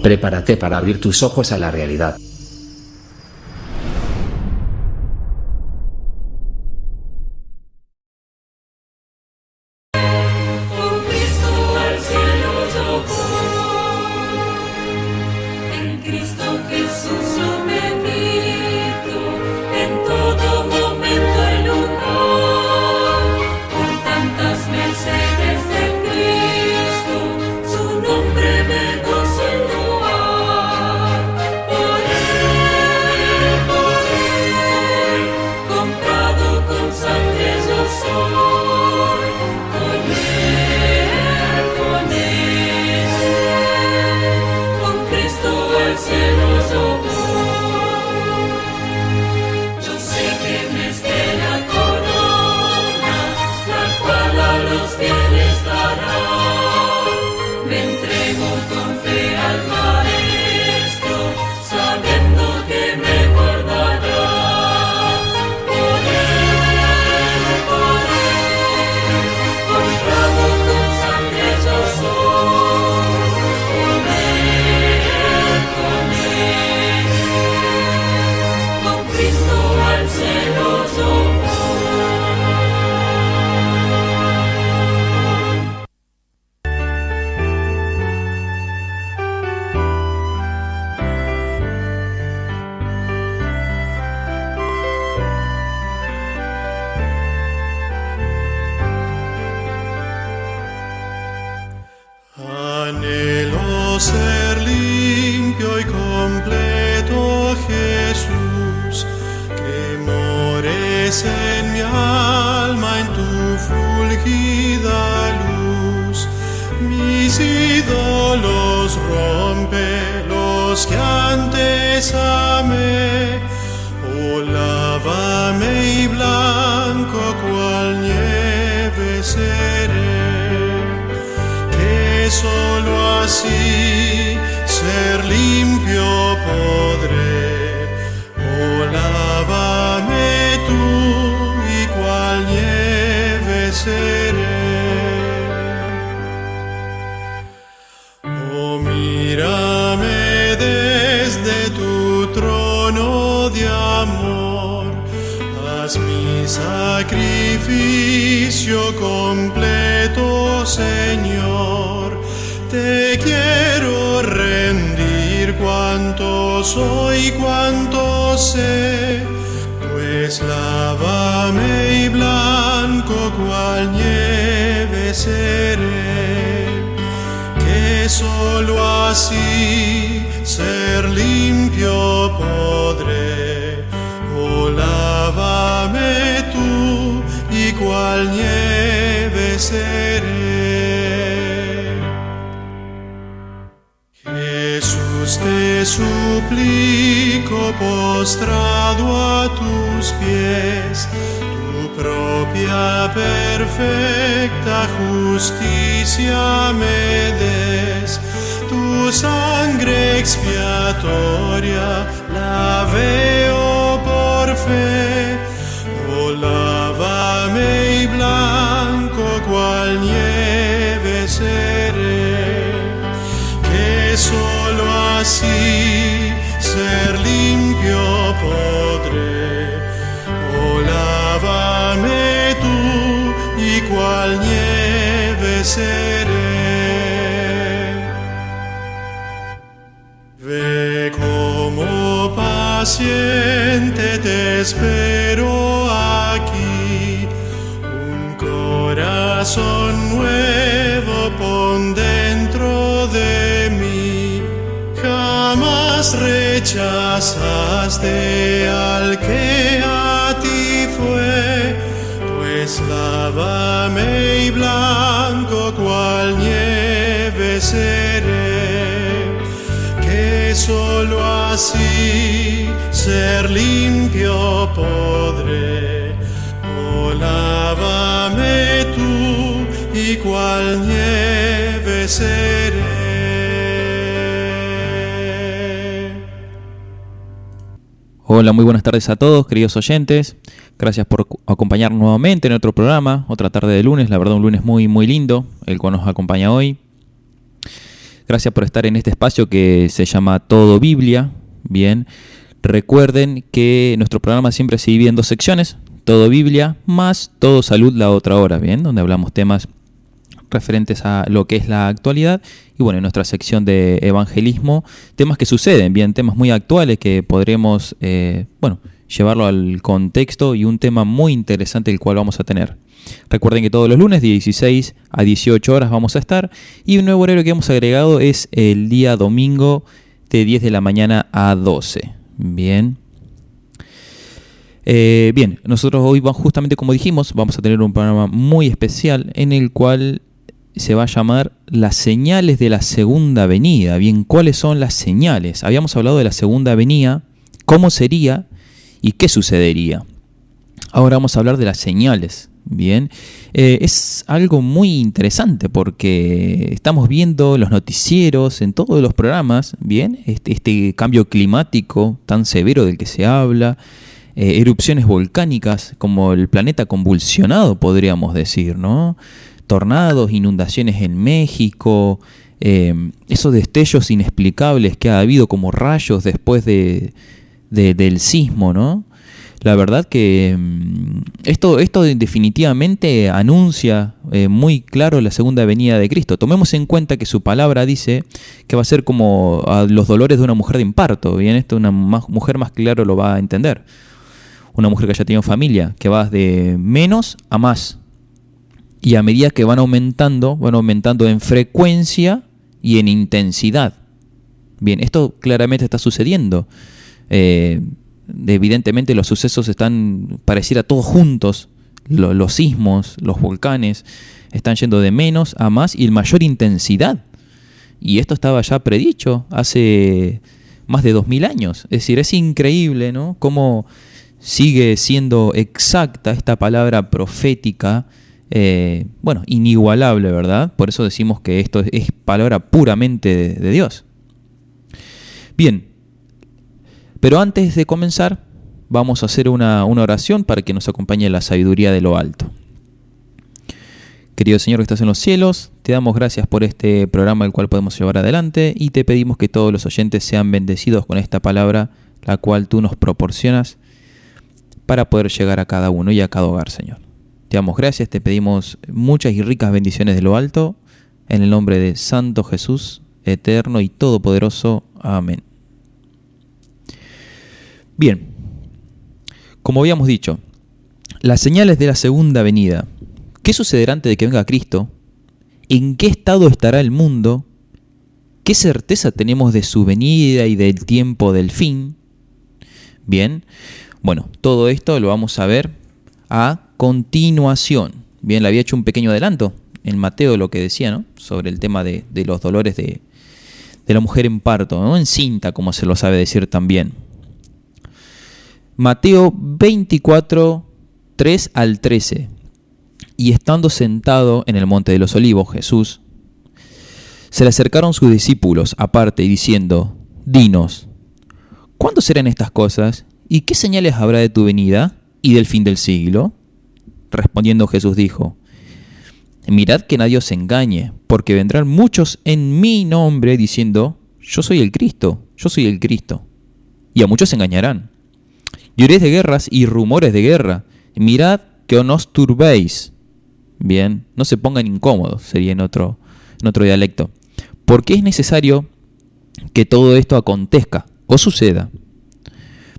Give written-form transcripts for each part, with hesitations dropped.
Prepárate para abrir tus ojos a la realidad. Ser limpio y completo, Jesús, que mores en mi alma en tu fulgida luz. Mis ídolos rompe, los que antes amé. Oh, lávame y blanco cual nieve seré, que solo así ser limpio podré. Oh, lávame tú y cual nieve seré. Oh, mírame desde tu trono de amor, haz mi sacrificio completo, Señor. Te quiero rendir cuanto soy, cuanto sé, pues lávame y blanco cual nieve seré, que solo así ser limpio podré. Oh, lávame tú y cual nieve seré. Jesús, te suplico postrado a tus pies, tu propia perfecta justicia me des. Tu sangre expiatoria la veo por fe. Oh, lávame y blanco cual nieve seré, que solo así ser limpio podré. Oh, lávame tú y cual nieve seré. Ve como paciente te espero aquí, un corazón nuevo pon dentro de mí. Jamás rechazaste al que a ti fue, pues lávame y blanco cual nieve seré, que solo así ser limpio podré. Oh, lávame tú y cual nieve seré. Hola, muy buenas tardes a todos, queridos oyentes. Gracias por acompañarnos nuevamente en otro programa, otra tarde de lunes. La verdad, un lunes muy lindo, el cual nos acompaña hoy. Gracias por estar en este espacio que se llama Todo Biblia. Bien, recuerden que nuestro programa siempre se divide en 2 secciones: Todo Biblia más Todo Salud la otra hora, bien, donde hablamos temas referentes a lo que es la actualidad. Y bueno, en nuestra sección de evangelismo, temas que suceden, bien, temas muy actuales que podremos, llevarlo al contexto, y un tema muy interesante el cual vamos a tener. Recuerden que todos los lunes de 16 a 18 horas vamos a estar, y un nuevo horario que hemos agregado es el día domingo de 10 de la mañana a 12. Bien. Nosotros hoy, justamente como dijimos, vamos a tener un programa muy especial en el cual se va a llamar Las señales de la segunda venida. Bien, ¿cuáles son las señales? Habíamos hablado de la segunda venida, cómo sería y qué sucedería. Ahora vamos a hablar de las señales. Bien, es algo muy interesante porque estamos viendo los noticieros, en todos los programas, bien, este cambio climático tan severo del que se habla, erupciones volcánicas, como el planeta convulsionado, podríamos decir, ¿no? Tornados, inundaciones en México, esos destellos inexplicables que ha habido como rayos después del sismo, ¿no? La verdad que esto definitivamente anuncia muy claro la segunda venida de Cristo. Tomemos en cuenta que su palabra dice que va a ser como a los dolores de una mujer de parto. Bien, esto una mujer más claro lo va a entender. Una mujer que haya tenido familia, que va de menos a más. Y a medida que van aumentando en frecuencia y en intensidad. Bien, esto claramente está sucediendo. Evidentemente los sucesos están, pareciera todos juntos, los sismos, los volcanes, están yendo de menos a más y en mayor intensidad. Y esto estaba ya predicho hace más de 2000 años. Es decir, es increíble, ¿no?, cómo sigue siendo exacta esta palabra profética, inigualable, ¿verdad? Por eso decimos que esto es palabra puramente de Dios. Bien. Pero antes de comenzar, vamos a hacer una oración para que nos acompañe la sabiduría de lo alto. Querido Señor que estás en los cielos, te damos gracias por este programa el cual podemos llevar adelante, y te pedimos que todos los oyentes sean bendecidos con esta palabra, la cual tú nos proporcionas para poder llegar a cada uno y a cada hogar, Señor. Te damos gracias, te pedimos muchas y ricas bendiciones de lo alto, en el nombre de Santo Jesús, eterno y todopoderoso. Amén. Bien, como habíamos dicho, las señales de la segunda venida. ¿Qué sucederá antes de que venga Cristo? ¿En qué estado estará el mundo? ¿Qué certeza tenemos de su venida y del tiempo del fin? Bien, todo esto lo vamos a ver a continuación. Bien, le había hecho un pequeño adelanto en Mateo lo que decía, ¿no?, sobre el tema de los dolores de la mujer en parto, ¿no?, encinta, como se lo sabe decir también. Mateo 24, 3 al 13. Y estando sentado en el monte de los olivos, Jesús, se le acercaron sus discípulos aparte y diciendo: Dinos, ¿cuándo serán estas cosas? ¿Y qué señales habrá de tu venida y del fin del siglo? Respondiendo Jesús dijo: Mirad que nadie os engañe, porque vendrán muchos en mi nombre diciendo: Yo soy el Cristo, yo soy el Cristo. Y a muchos se engañarán. Y oiréis de guerras y rumores de guerra. Mirad que no os turbéis. Bien, no se pongan incómodos, sería en otro dialecto. Porque es necesario que todo esto acontezca o suceda.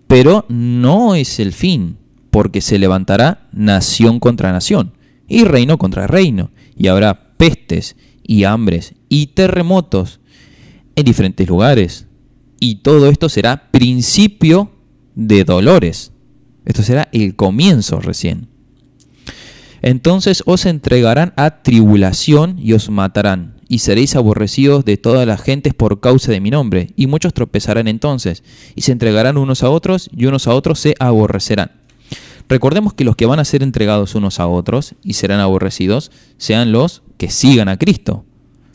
Pero no es el fin, porque se levantará nación contra nación y reino contra reino. Y habrá pestes y hambres y terremotos en diferentes lugares. Y todo esto será principio de dolores. Esto será el comienzo recién. Entonces os entregarán a tribulación y os matarán, y seréis aborrecidos de todas las gentes por causa de mi nombre, y muchos tropezarán entonces, y se entregarán unos a otros, y unos a otros se aborrecerán. Recordemos que los que van a ser entregados unos a otros y serán aborrecidos sean los que sigan a Cristo,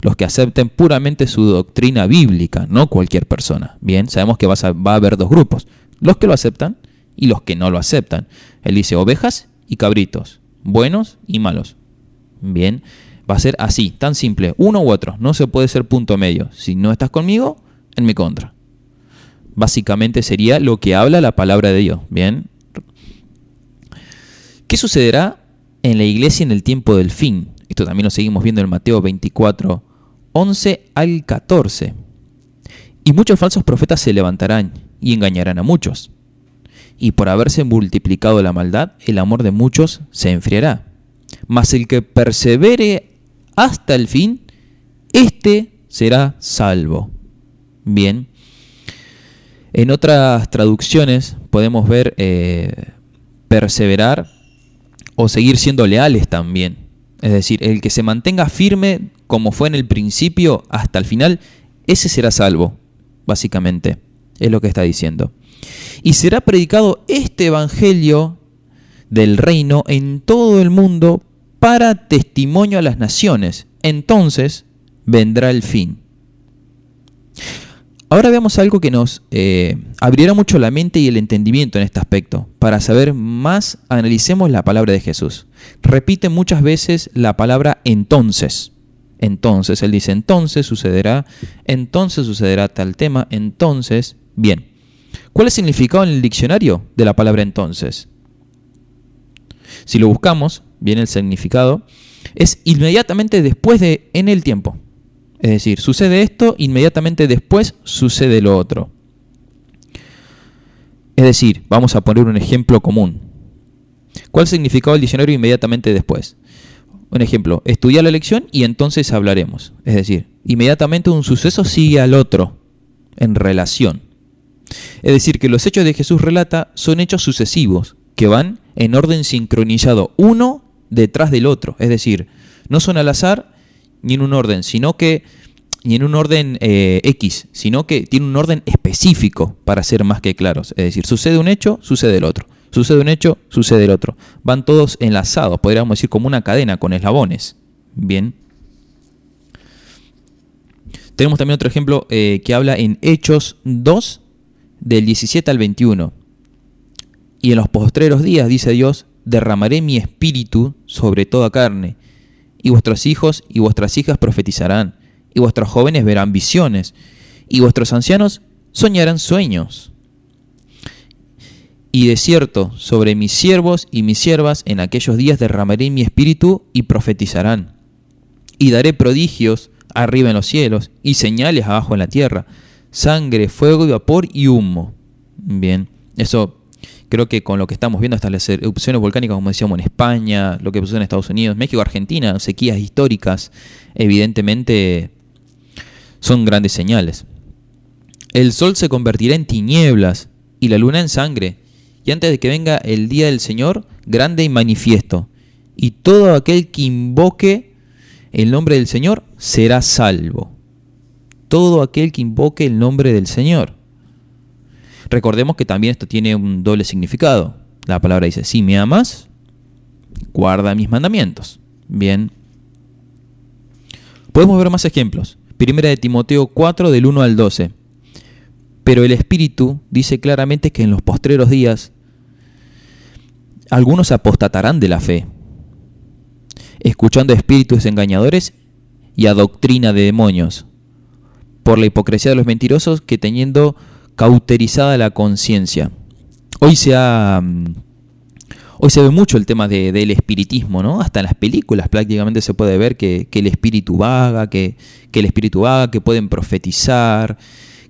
los que acepten puramente su doctrina bíblica, no cualquier persona. Bien, sabemos que va a haber dos grupos, los que lo aceptan y los que no lo aceptan. Él dice ovejas y cabritos, buenos y malos. Bien, Va a ser así, tan simple, uno u otro. No se puede ser punto medio. Si no estás conmigo, en mi contra. Básicamente sería lo que habla la palabra de Dios. Bien. ¿Qué sucederá en la iglesia en el tiempo del fin? Esto también lo seguimos viendo en Mateo 24, 11 al 14. Y muchos falsos profetas se levantarán y engañarán a muchos. Y por haberse multiplicado la maldad, el amor de muchos se enfriará. Mas el que persevere hasta el fin, éste será salvo. Bien. En otras traducciones podemos ver perseverar o seguir siendo leales también. Es decir, el que se mantenga firme como fue en el principio hasta el final, ese será salvo, básicamente. Es lo que está diciendo. Y será predicado este evangelio del reino en todo el mundo para testimonio a las naciones. Entonces vendrá el fin. Ahora veamos algo que nos abrirá mucho la mente y el entendimiento en este aspecto. Para saber más, analicemos la palabra de Jesús. Repite muchas veces la palabra entonces. Entonces, Él dice entonces sucederá tal tema, entonces, bien. ¿Cuál es el significado en el diccionario de la palabra entonces? Si lo buscamos, bien el significado, es inmediatamente después de en el tiempo. Es decir, sucede esto, inmediatamente después sucede lo otro. Es decir, vamos a poner un ejemplo común. ¿Cuál es el significado del diccionario inmediatamente después? Un ejemplo, estudia la lección y entonces hablaremos. Es decir, inmediatamente un suceso sigue al otro en relación. Es decir, que los hechos de Jesús relata son hechos sucesivos, que van en orden sincronizado, uno detrás del otro. Es decir, no son al azar ni en un orden, ni en un orden X, sino que tiene un orden específico para ser más que claros. Es decir, sucede un hecho, sucede el otro. Sucede un hecho, sucede el otro. Van todos enlazados, podríamos decir como una cadena con eslabones. Bien. Tenemos también otro ejemplo que habla en Hechos 2, del 17 al 21. Y en los postreros días, dice Dios, derramaré mi espíritu sobre toda carne, y vuestros hijos y vuestras hijas profetizarán, y vuestros jóvenes verán visiones, y vuestros ancianos soñarán sueños. Y de cierto, sobre mis siervos y mis siervas en aquellos días derramaré mi espíritu y profetizarán. Y daré prodigios arriba en los cielos y señales abajo en la tierra, sangre, fuego y vapor y humo. Bien, eso creo que con lo que estamos viendo hasta las erupciones volcánicas, como decíamos en España, lo que pasó en Estados Unidos, México, Argentina, sequías históricas, evidentemente son grandes señales. El sol se convertirá en tinieblas y la luna en sangre, y antes de que venga el día del Señor, grande y manifiesto, y todo aquel que invoque el nombre del Señor será salvo. Todo aquel que invoque el nombre del Señor. Recordemos que también esto tiene un doble significado. La palabra dice, si me amas, guarda mis mandamientos. Bien. Podemos ver más ejemplos. Primera de Timoteo 4, del 1 al 12. Pero el Espíritu dice claramente que en los postreros días algunos apostatarán de la fe, escuchando espíritus engañadores y a doctrina de demonios, por la hipocresía de los mentirosos que teniendo cauterizada la conciencia. Hoy se ve mucho el tema del espiritismo, ¿no? Hasta en las películas prácticamente se puede ver que el espíritu vaga, que pueden profetizar,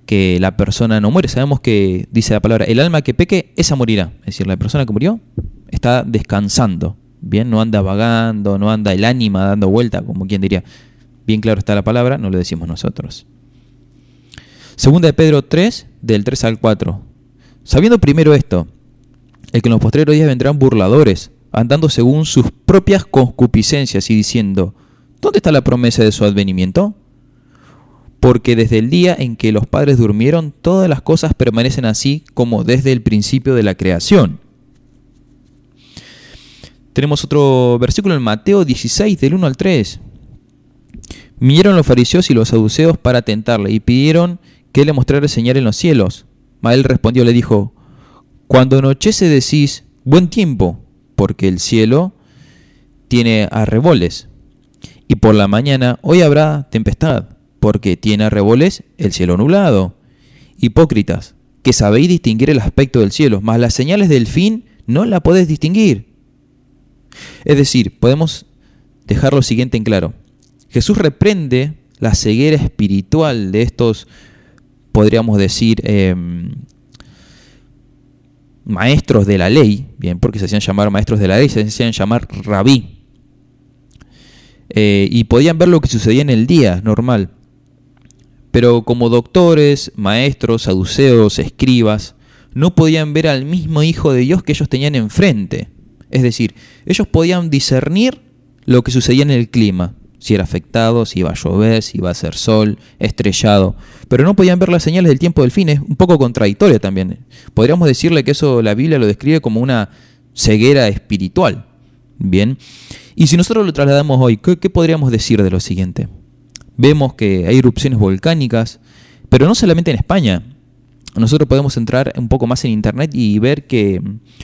que la persona no muere. Sabemos que, dice la palabra, el alma que peque, esa morirá. Es decir, la persona que murió está descansando. Bien, no anda vagando, no anda el ánima dando vuelta, como quien diría. Bien claro está la palabra, no lo decimos nosotros. Segunda de Pedro 3, del 3 al 4. Sabiendo primero esto, el que en los postreros días vendrán burladores, andando según sus propias concupiscencias y diciendo, ¿dónde está la promesa de su advenimiento? Porque desde el día en que los padres durmieron, todas las cosas permanecen así como desde el principio de la creación. Tenemos otro versículo en Mateo 16, del 1 al 3. Vinieron los fariseos y los saduceos para tentarle y pidieron que él le mostrara señal en los cielos. Mas él respondió, le dijo, cuando anochece decís, buen tiempo, porque el cielo tiene arreboles. Y por la mañana, hoy habrá tempestad, porque tiene arreboles el cielo nublado. Hipócritas, que sabéis distinguir el aspecto del cielo, mas las señales del fin no la podéis distinguir. Es decir, podemos dejar lo siguiente en claro. Jesús reprende la ceguera espiritual de estos, podríamos decir, maestros de la ley, bien, porque se hacían llamar maestros de la ley, se hacían llamar rabí. Y podían ver lo que sucedía en el día normal. Pero como doctores, maestros, saduceos, escribas, no podían ver al mismo Hijo de Dios que ellos tenían enfrente. Es decir, ellos podían discernir lo que sucedía en el clima, si era afectado, si iba a llover, si iba a hacer sol, estrellado, pero no podían ver las señales del tiempo del fin. Es un poco contradictorio también. Podríamos decirle que eso la Biblia lo describe como una ceguera espiritual. Bien, y si nosotros lo trasladamos hoy, ¿qué podríamos decir de lo siguiente? Vemos que hay erupciones volcánicas, pero no solamente en España. Nosotros podemos entrar un poco más en internet y ver que,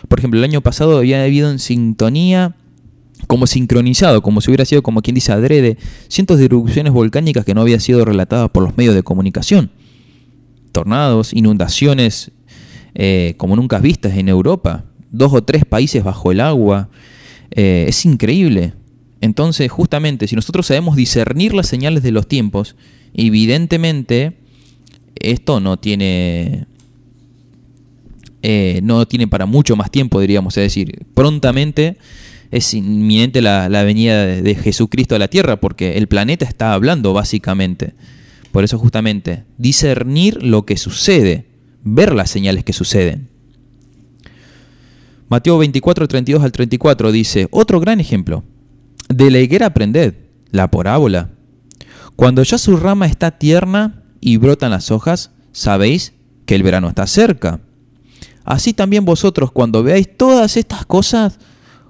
por ejemplo, el año pasado había habido en sintonía, como sincronizado, como si hubiera sido, como quien dice, adrede, cientos de erupciones volcánicas que no habían sido relatadas por los medios de comunicación. Tornados, inundaciones como nunca vistas en Europa, 2 o 3 países bajo el agua. Es increíble. Entonces, justamente, si nosotros sabemos discernir las señales de los tiempos, evidentemente esto no tiene para mucho más tiempo, diríamos. Es decir, prontamente es inminente la venida de Jesucristo a la tierra, porque el planeta está hablando básicamente. Por eso justamente, discernir lo que sucede, ver las señales que suceden. Mateo 24, 32 al 34 dice, otro gran ejemplo. De la higuera aprended, la parábola. Cuando ya su rama está tierna y brotan las hojas, sabéis que el verano está cerca. Así también vosotros, cuando veáis todas estas cosas,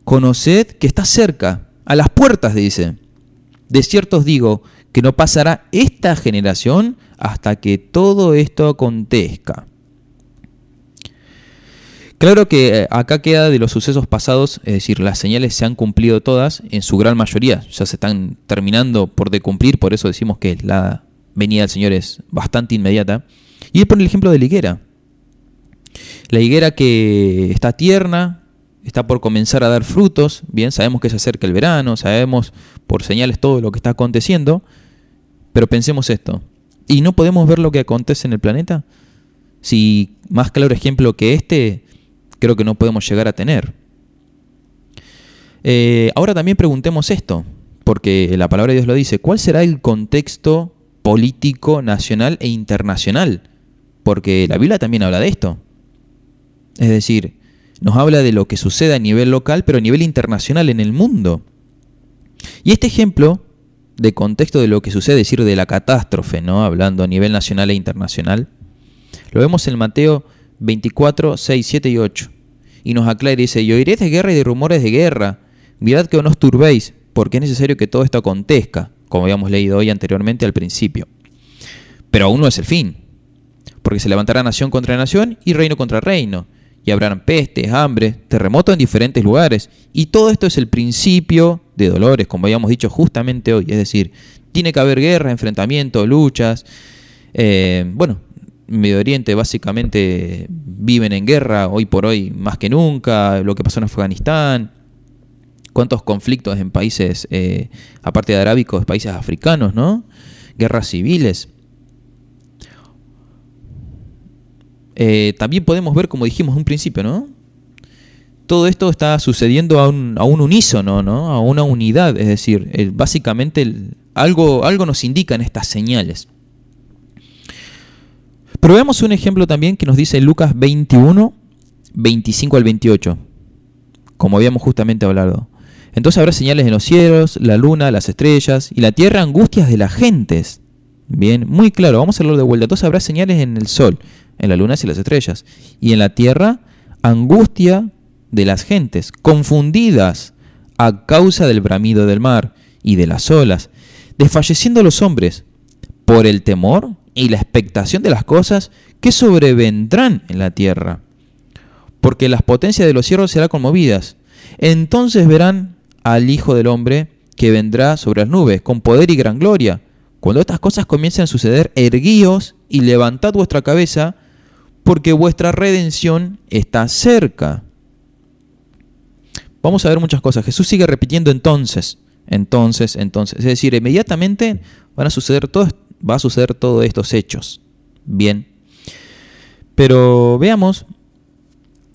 conoced que está cerca, a las puertas, dice. De cierto os digo que no pasará esta generación hasta que todo esto acontezca. Claro que acá queda de los sucesos pasados, es decir, las señales se han cumplido todas, en su gran mayoría, ya se están terminando por de cumplir, por eso decimos que la venida del Señor es bastante inmediata. Y él pone el ejemplo de la higuera. La higuera que está tierna, está por comenzar a dar frutos, bien, sabemos que se acerca el verano, sabemos por señales todo lo que está aconteciendo, pero pensemos esto, ¿y no podemos ver lo que acontece en el planeta? Si más claro ejemplo que este, creo que no podemos llegar a tener. Ahora también preguntemos esto, porque la palabra de Dios lo dice, ¿cuál será el contexto político, nacional e internacional? Porque la Biblia también habla de esto. Es decir, nos habla de lo que sucede a nivel local, pero a nivel internacional en el mundo. Y este ejemplo de contexto de lo que sucede, es decir, de la catástrofe, ¿no? Hablando a nivel nacional e internacional, lo vemos en Mateo 24, 6, 7 y 8. Y nos aclara y dice, y oiréis de guerra y de rumores de guerra. Mirad que no os turbéis, porque es necesario que todo esto acontezca, como habíamos leído hoy anteriormente al principio. Pero aún no es el fin, porque se levantará nación contra nación y reino contra reino, y habrán pestes, hambre, terremotos en diferentes lugares, y todo esto es el principio de dolores, como habíamos dicho justamente hoy. Es decir, tiene que haber guerra, enfrentamientos, luchas. Medio Oriente básicamente viven en guerra hoy por hoy más que nunca, lo que pasó en Afganistán, cuántos conflictos en países, aparte de arábicos, países africanos, ¿no? Guerras civiles. También podemos ver, como dijimos en un principio, ¿no? Todo esto está sucediendo a un unísono, ¿no? A una unidad, es decir, básicamente algo nos indican estas señales. Pero veamos un ejemplo también que nos dice Lucas 21, 25 al 28, como habíamos justamente hablado. Entonces habrá señales en los cielos, la luna, las estrellas, y la tierra angustias de las gentes. Bien, muy claro, vamos a hacerlo de vuelta. Entonces habrá señales en el sol, en la luna y las estrellas, y en la tierra angustia de las gentes, confundidas a causa del bramido del mar y de las olas, desfalleciendo los hombres por el temor y la expectación de las cosas que sobrevendrán en la tierra, porque las potencias de los cielos serán conmovidas. Entonces verán al Hijo del Hombre que que vendrá sobre las nubes, con poder y gran gloria. Cuando estas cosas comiencen a suceder, erguíos y levantad vuestra cabeza, porque vuestra redención está cerca. Vamos a ver muchas cosas. Jesús sigue repitiendo entonces. Es decir, inmediatamente va a suceder todos estos hechos. Bien. Pero veamos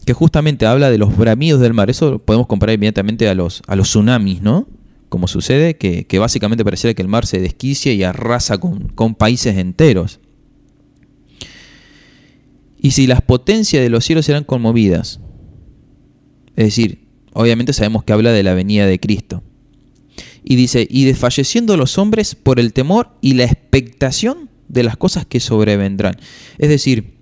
que justamente habla de los bramidos del mar. Eso lo podemos comparar inmediatamente a los tsunamis, ¿no? Como sucede, que básicamente pareciera que el mar se desquicia y arrasa con países enteros. Y si las potencias de los cielos serán conmovidas, es decir, obviamente sabemos que habla de la venida de Cristo. Y dice, y desfalleciendo los hombres por el temor y la expectación de las cosas que sobrevendrán. Es decir,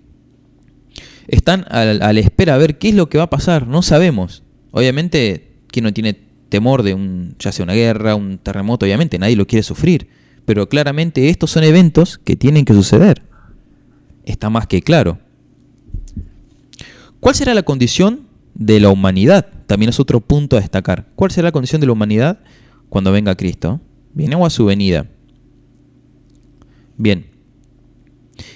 están a la espera a ver qué es lo que va a pasar, no sabemos. Obviamente, ¿quién no tiene temor de ya sea una guerra, un terremoto? Obviamente, nadie lo quiere sufrir. Pero claramente estos son eventos que tienen que suceder. Está más que claro. ¿Cuál será la condición de la humanidad? También es otro punto a destacar. ¿Cuál será la condición de la humanidad cuando venga Cristo? ¿Viene o a su venida? Bien.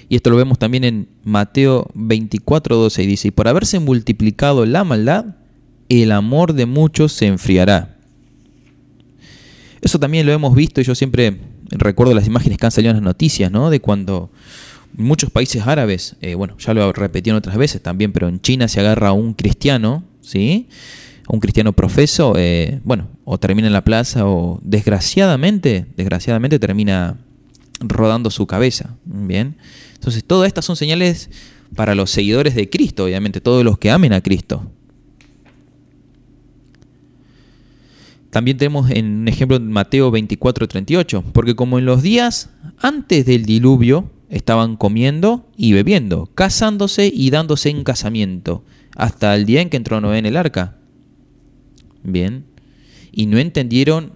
Y esto lo vemos también en Mateo 24:12 y dice, y por haberse multiplicado la maldad, el amor de muchos se enfriará. Eso también lo hemos visto y yo siempre recuerdo las imágenes que han salido en las noticias, ¿no? De cuando muchos países árabes, ya lo repetieron otras veces también, pero en China se agarra a un cristiano, ¿sí? A un cristiano profeso, o termina en la plaza o desgraciadamente termina rodando su cabeza, ¿bien? Entonces todas estas son señales para los seguidores de Cristo, obviamente, todos los que amen a Cristo. También tenemos un ejemplo en Mateo 24:38, porque como en los días antes del diluvio estaban comiendo y bebiendo, casándose y dándose en casamiento, hasta el día en que entró Noé en el arca. Bien, y no entendieron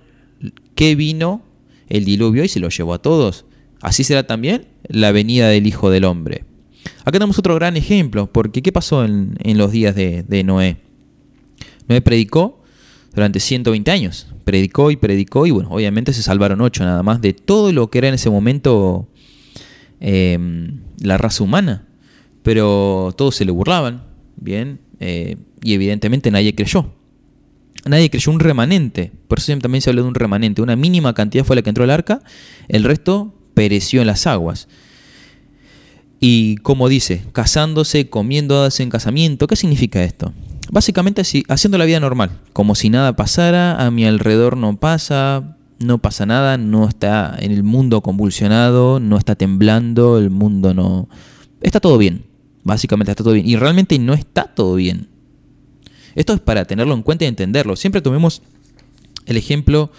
que vino el diluvio y se lo llevó a todos. Así será también la venida del Hijo del Hombre. Acá tenemos otro gran ejemplo, porque ¿qué pasó en los días de Noé? Noé predicó durante 120 años. Predicó y obviamente se salvaron 8 nada más de todo lo que era en ese momento la raza humana. Pero todos se le burlaban, ¿bien? Y evidentemente nadie creyó. Nadie creyó, un remanente. Por eso también se habla de un remanente. Una mínima cantidad fue la que entró al arca, el resto pereció en las aguas. Y como dice, casándose, comiendo, dándose en casamiento. ¿Qué significa esto? Básicamente haciendo la vida normal, como si nada pasara, a mi alrededor no pasa nada, no está en el mundo convulsionado, no está temblando, el mundo no... Está todo bien, básicamente está todo bien. Y realmente no está todo bien. Esto es para tenerlo en cuenta y entenderlo. Siempre tomemos el ejemplo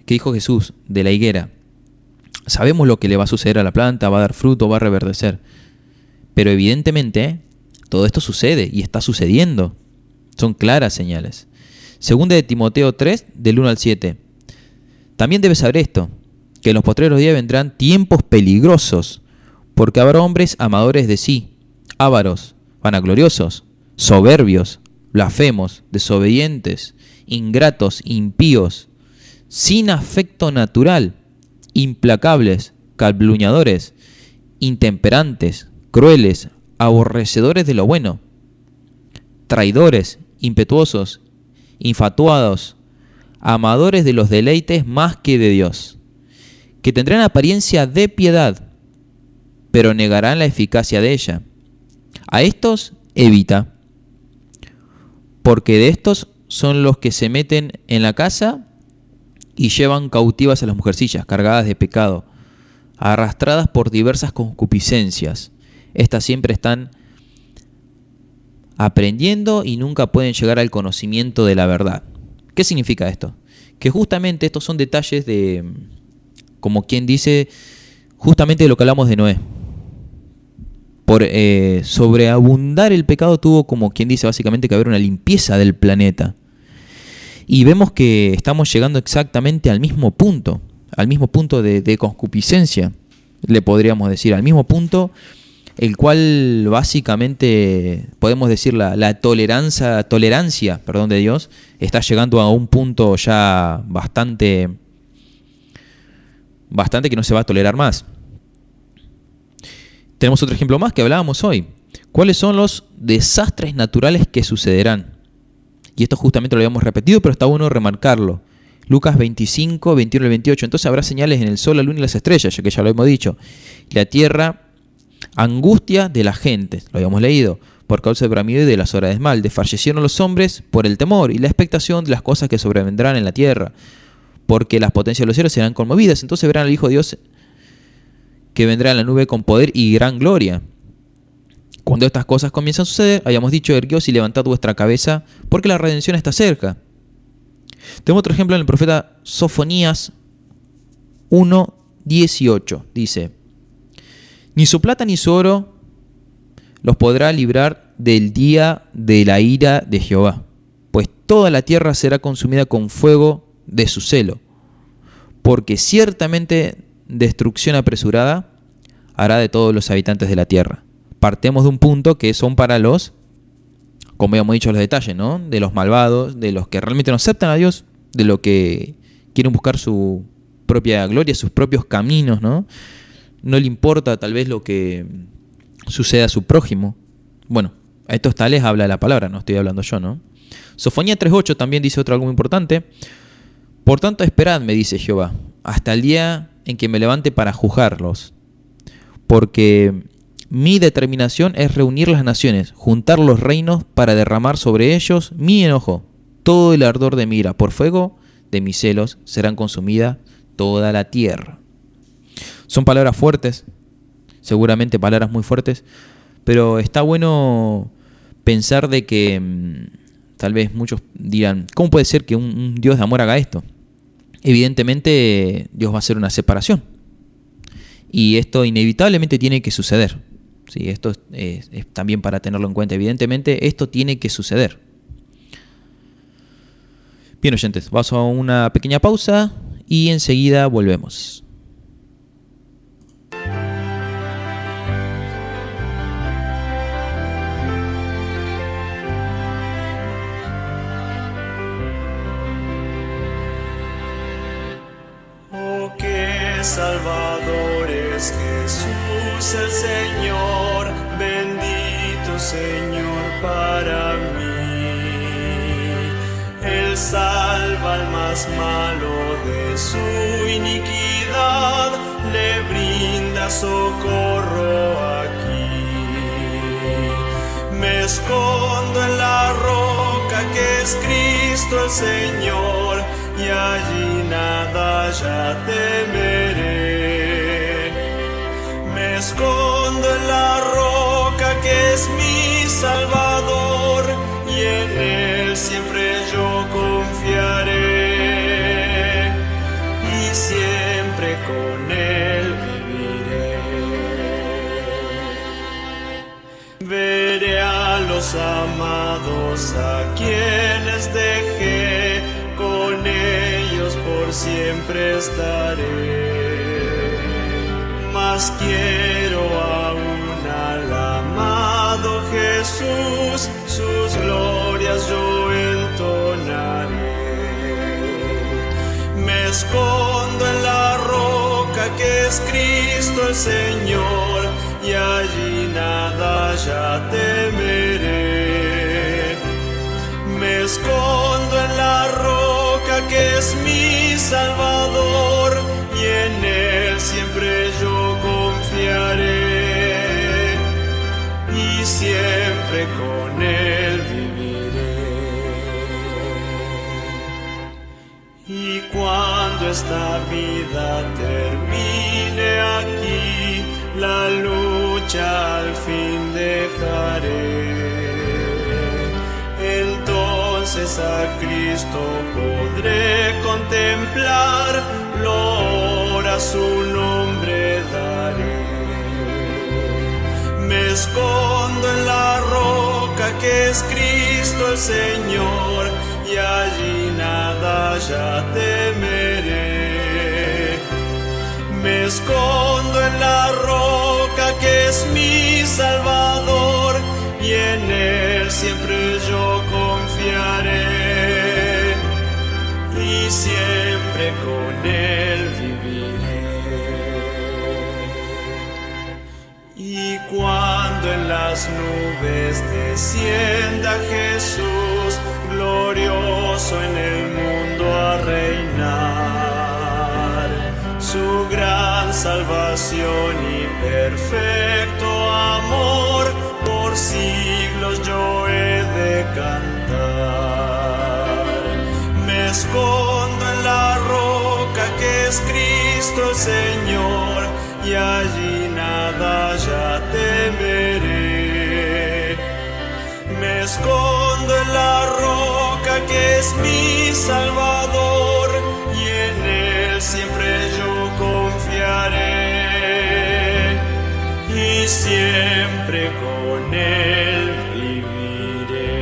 que dijo Jesús de la higuera. Sabemos lo que le va a suceder a la planta, va a dar fruto, va a reverdecer. Pero evidentemente todo esto sucede y está sucediendo. Son claras señales. Segunda de Timoteo 3, del 1 al 7. También debes saber esto, que en los postreros días vendrán tiempos peligrosos, porque habrá hombres amadores de sí, ávaros, vanagloriosos, soberbios, blasfemos, desobedientes, ingratos, impíos, sin afecto natural, implacables, calumniadores, intemperantes, crueles, aborrecedores de lo bueno, traidores, impetuosos, infatuados, amadores de los deleites más que de Dios, que tendrán apariencia de piedad, pero negarán la eficacia de ella. A estos evita, porque de estos son los que se meten en la casa y llevan cautivas a las mujercillas cargadas de pecado, arrastradas por diversas concupiscencias. Estas siempre están aprendiendo y nunca pueden llegar al conocimiento de la verdad. ¿Qué significa esto? Que justamente estos son detalles de, como quien dice, justamente de lo que hablamos de Noé. Por sobreabundar el pecado tuvo, como quien dice, básicamente que haber una limpieza del planeta. Y vemos que estamos llegando exactamente al mismo punto de concupiscencia, le podríamos decir, al mismo punto el cual básicamente podemos decir la tolerancia de Dios está llegando a un punto ya bastante bastante que no se va a tolerar más. Tenemos otro ejemplo más que hablábamos hoy. ¿Cuáles son los desastres naturales que sucederán? Y esto justamente lo habíamos repetido, pero está bueno remarcarlo. Lucas 25, 21 al 28. Entonces habrá señales en el sol, la luna y las estrellas, ya que ya lo hemos dicho. La tierra, angustia de la gente, lo habíamos leído, por causa del bramido y de las horas de mal. Desfallecieron los hombres por el temor y la expectación de las cosas que sobrevendrán en la tierra, porque las potencias de los cielos serán conmovidas. Entonces verán al Hijo de Dios que vendrá en la nube con poder y gran gloria. Cuando estas cosas comienzan a suceder, habíamos dicho, erguíos y levantad vuestra cabeza, porque la redención está cerca. Tenemos otro ejemplo en el profeta Sofonías 1:18. Dice: ni su plata ni su oro los podrá librar del día de la ira de Jehová, pues toda la tierra será consumida con fuego de su celo, porque ciertamente destrucción apresurada hará de todos los habitantes de la tierra. Partemos de un punto que son para los, como habíamos dicho, los detalles, ¿no? De los malvados, de los que realmente no aceptan a Dios, de los que quieren buscar su propia gloria, sus propios caminos, ¿no? No le importa tal vez lo que suceda a su prójimo. Bueno, a estos tales habla la palabra, no estoy hablando yo, ¿no? Sofonía 3:8 también dice algo muy importante. Por tanto, esperad, me dice Jehová, hasta el día en que me levante para juzgarlos, porque mi determinación es reunir las naciones, juntar los reinos para derramar sobre ellos mi enojo. Todo el ardor de mi ira, por fuego de mis celos, serán consumida toda la tierra. Son palabras fuertes, seguramente palabras muy fuertes, pero está bueno pensar de que tal vez muchos dirán, ¿cómo puede ser que un Dios de amor haga esto? Evidentemente Dios va a hacer una separación. Y esto inevitablemente tiene que suceder. Sí, esto es también para tenerlo en cuenta. Evidentemente esto tiene que suceder. Bien, oyentes, vamos a una pequeña pausa y enseguida volvemos. Salvador es Jesús el Señor, bendito Señor para mí. Él salva al más malo de su iniquidad, le brinda socorro aquí. Me escondo en la roca que es Cristo el Señor, y allí nada ya temeré. Me escondo en la roca que es mi Salvador, y en Él siempre yo confiaré, y siempre con Él viviré. Veré a los amados a quienes dejé, con ellos por siempre estaré. Mas quiero aún al amado Jesús, sus glorias yo entonaré. Me escondo en la roca que es Cristo el Señor, y allí nada ya temeré. Me escondo en la roca que es mi Salvador, y en Él siempre yo confiaré, y siempre con Él viviré. Y cuando esta vida termine aquí, la lucha al fin dejaré. Entonces a Cristo podré contemplar, gloria a su nombre daré. Me escondo en la roca que es Cristo el Señor, y allí nada ya temeré. Me escondo en la roca que es mi Salvador, y en Él siempre yo confiaré, y siempre con Él viviré. Y cuando en las nubes descienda Jesús, glorioso en el mundo a reinar, su gran salvación y perfecto amor, por siglos yo he de cantar. Me escondo en la roca que es Cristo el Señor, y allí nada ya temeré. Me escondo en la roca que es mi Salvador, y en Él siempre yo confiaré, y siempre con Él viviré.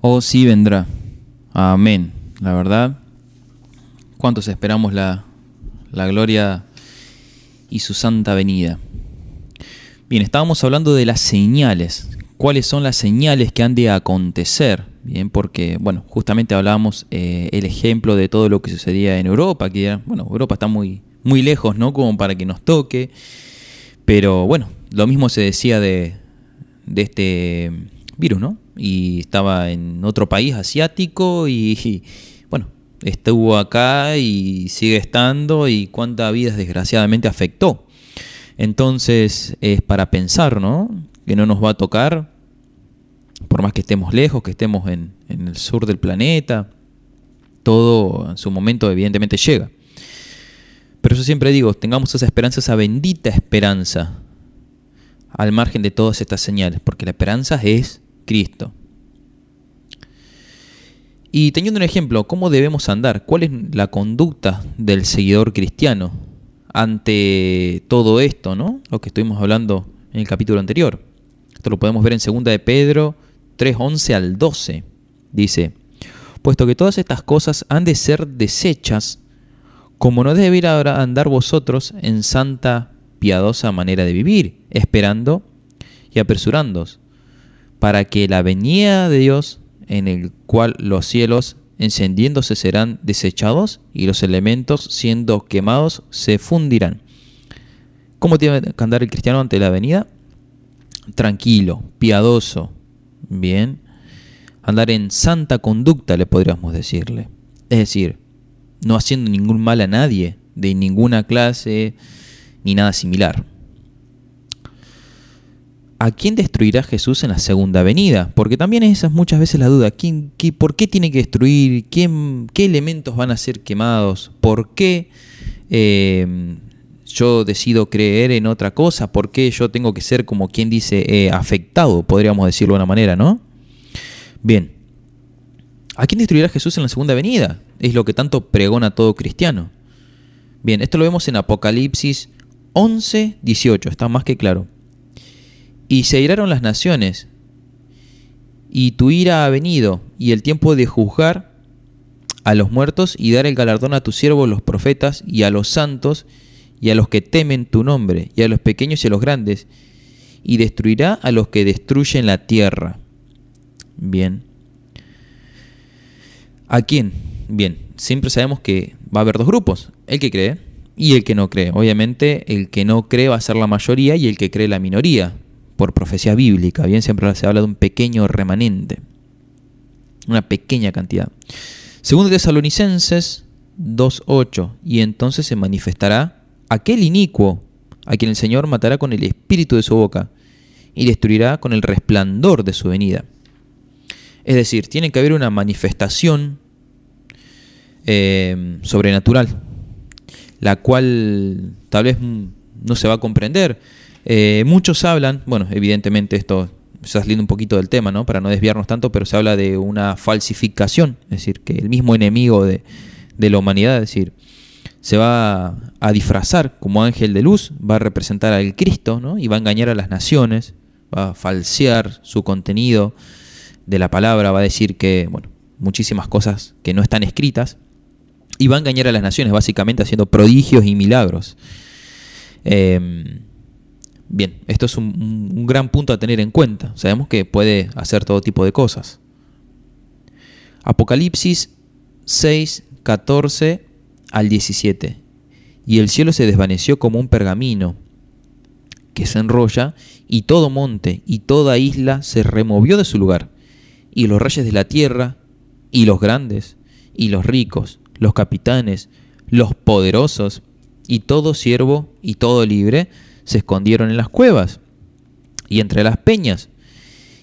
Oh, sí vendrá. Amén. La verdad, ¿cuántos esperamos la gloria y su santa venida? Bien, estábamos hablando de las señales. ¿Cuáles son las señales que han de acontecer? Bien, porque, bueno, justamente hablábamos el ejemplo de todo lo que sucedía en Europa, que, bueno, Europa está muy lejos, ¿no? Como para que nos toque. Pero, bueno, lo mismo se decía de este virus, ¿no? Y estaba en otro país asiático y bueno, estuvo acá y sigue estando, y cuántas vidas desgraciadamente afectó. Entonces es para pensar, ¿no? Que no nos va a tocar, por más que estemos lejos, que estemos en el sur del planeta. Todo en su momento evidentemente llega. Pero yo siempre digo, tengamos esa esperanza, esa bendita esperanza, al margen de todas estas señales, porque la esperanza es Cristo. Y teniendo un ejemplo, ¿cómo debemos andar? ¿Cuál es la conducta del seguidor cristiano ante todo esto, ¿no? Lo que estuvimos hablando en el capítulo anterior. Esto lo podemos ver en 2 de Pedro 3:11 al 12. Dice: puesto que todas estas cosas han de ser desechas, como no debéis ahora andar vosotros en santa, piadosa manera de vivir, esperando y apresurándoos, para que la venida de Dios, en el cual los cielos encendiéndose serán desechados y los elementos siendo quemados se fundirán. ¿Cómo tiene que andar el cristiano ante la venida? Tranquilo, piadoso, bien. Andar en santa conducta, le podríamos decirle. Es decir, no haciendo ningún mal a nadie, de ninguna clase, ni nada similar. ¿A quién destruirá Jesús en la segunda venida? Porque también esa es muchas veces la duda. ¿Por qué tiene que destruir? ¿Qué elementos van a ser quemados? ¿Por qué yo decido creer en otra cosa? ¿Por qué yo tengo que ser, como quien dice, afectado? Podríamos decirlo de una manera, ¿no? Bien. ¿A quién destruirá Jesús en la segunda venida? Es lo que tanto pregona todo cristiano. Bien, esto lo vemos en Apocalipsis 11:18. Está más que claro. Y se airaron las naciones, y tu ira ha venido, y el tiempo de juzgar a los muertos, y dar el galardón a tus siervos los profetas, y a los santos, y a los que temen tu nombre, y a los pequeños y a los grandes, y destruirá a los que destruyen la tierra. Bien. ¿A quién? Bien, siempre sabemos que va a haber dos grupos, el que cree y el que no cree. Obviamente el que no cree va a ser la mayoría y el que cree la minoría. Por profecía bíblica, bien, siempre se habla de un pequeño remanente, una pequeña cantidad. 2 Tesalonicenses 2:8, y entonces se manifestará aquel inicuo a quien el Señor matará con el espíritu de su boca y destruirá con el resplandor de su venida. Es decir, tiene que haber una manifestación sobrenatural, la cual tal vez no se va a comprender. Muchos hablan, bueno, evidentemente esto está saliendo un poquito del tema, ¿no? Para no desviarnos tanto, pero se habla de una falsificación, es decir, que el mismo enemigo de la humanidad, es decir, se va a disfrazar como ángel de luz, va a representar al Cristo, ¿no? Y va a engañar a las naciones, va a falsear su contenido de la palabra, va a decir que, bueno, muchísimas cosas que no están escritas, y va a engañar a las naciones, básicamente haciendo prodigios y milagros. Bien, esto es un gran punto a tener en cuenta. Sabemos que puede hacer todo tipo de cosas. Apocalipsis 6:14 al 17. Y el cielo se desvaneció como un pergamino que se enrolla, y todo monte y toda isla se removió de su lugar. Y los reyes de la tierra, y los grandes, y los ricos, los capitanes, los poderosos, y todo siervo y todo libre, se escondieron en las cuevas y entre las peñas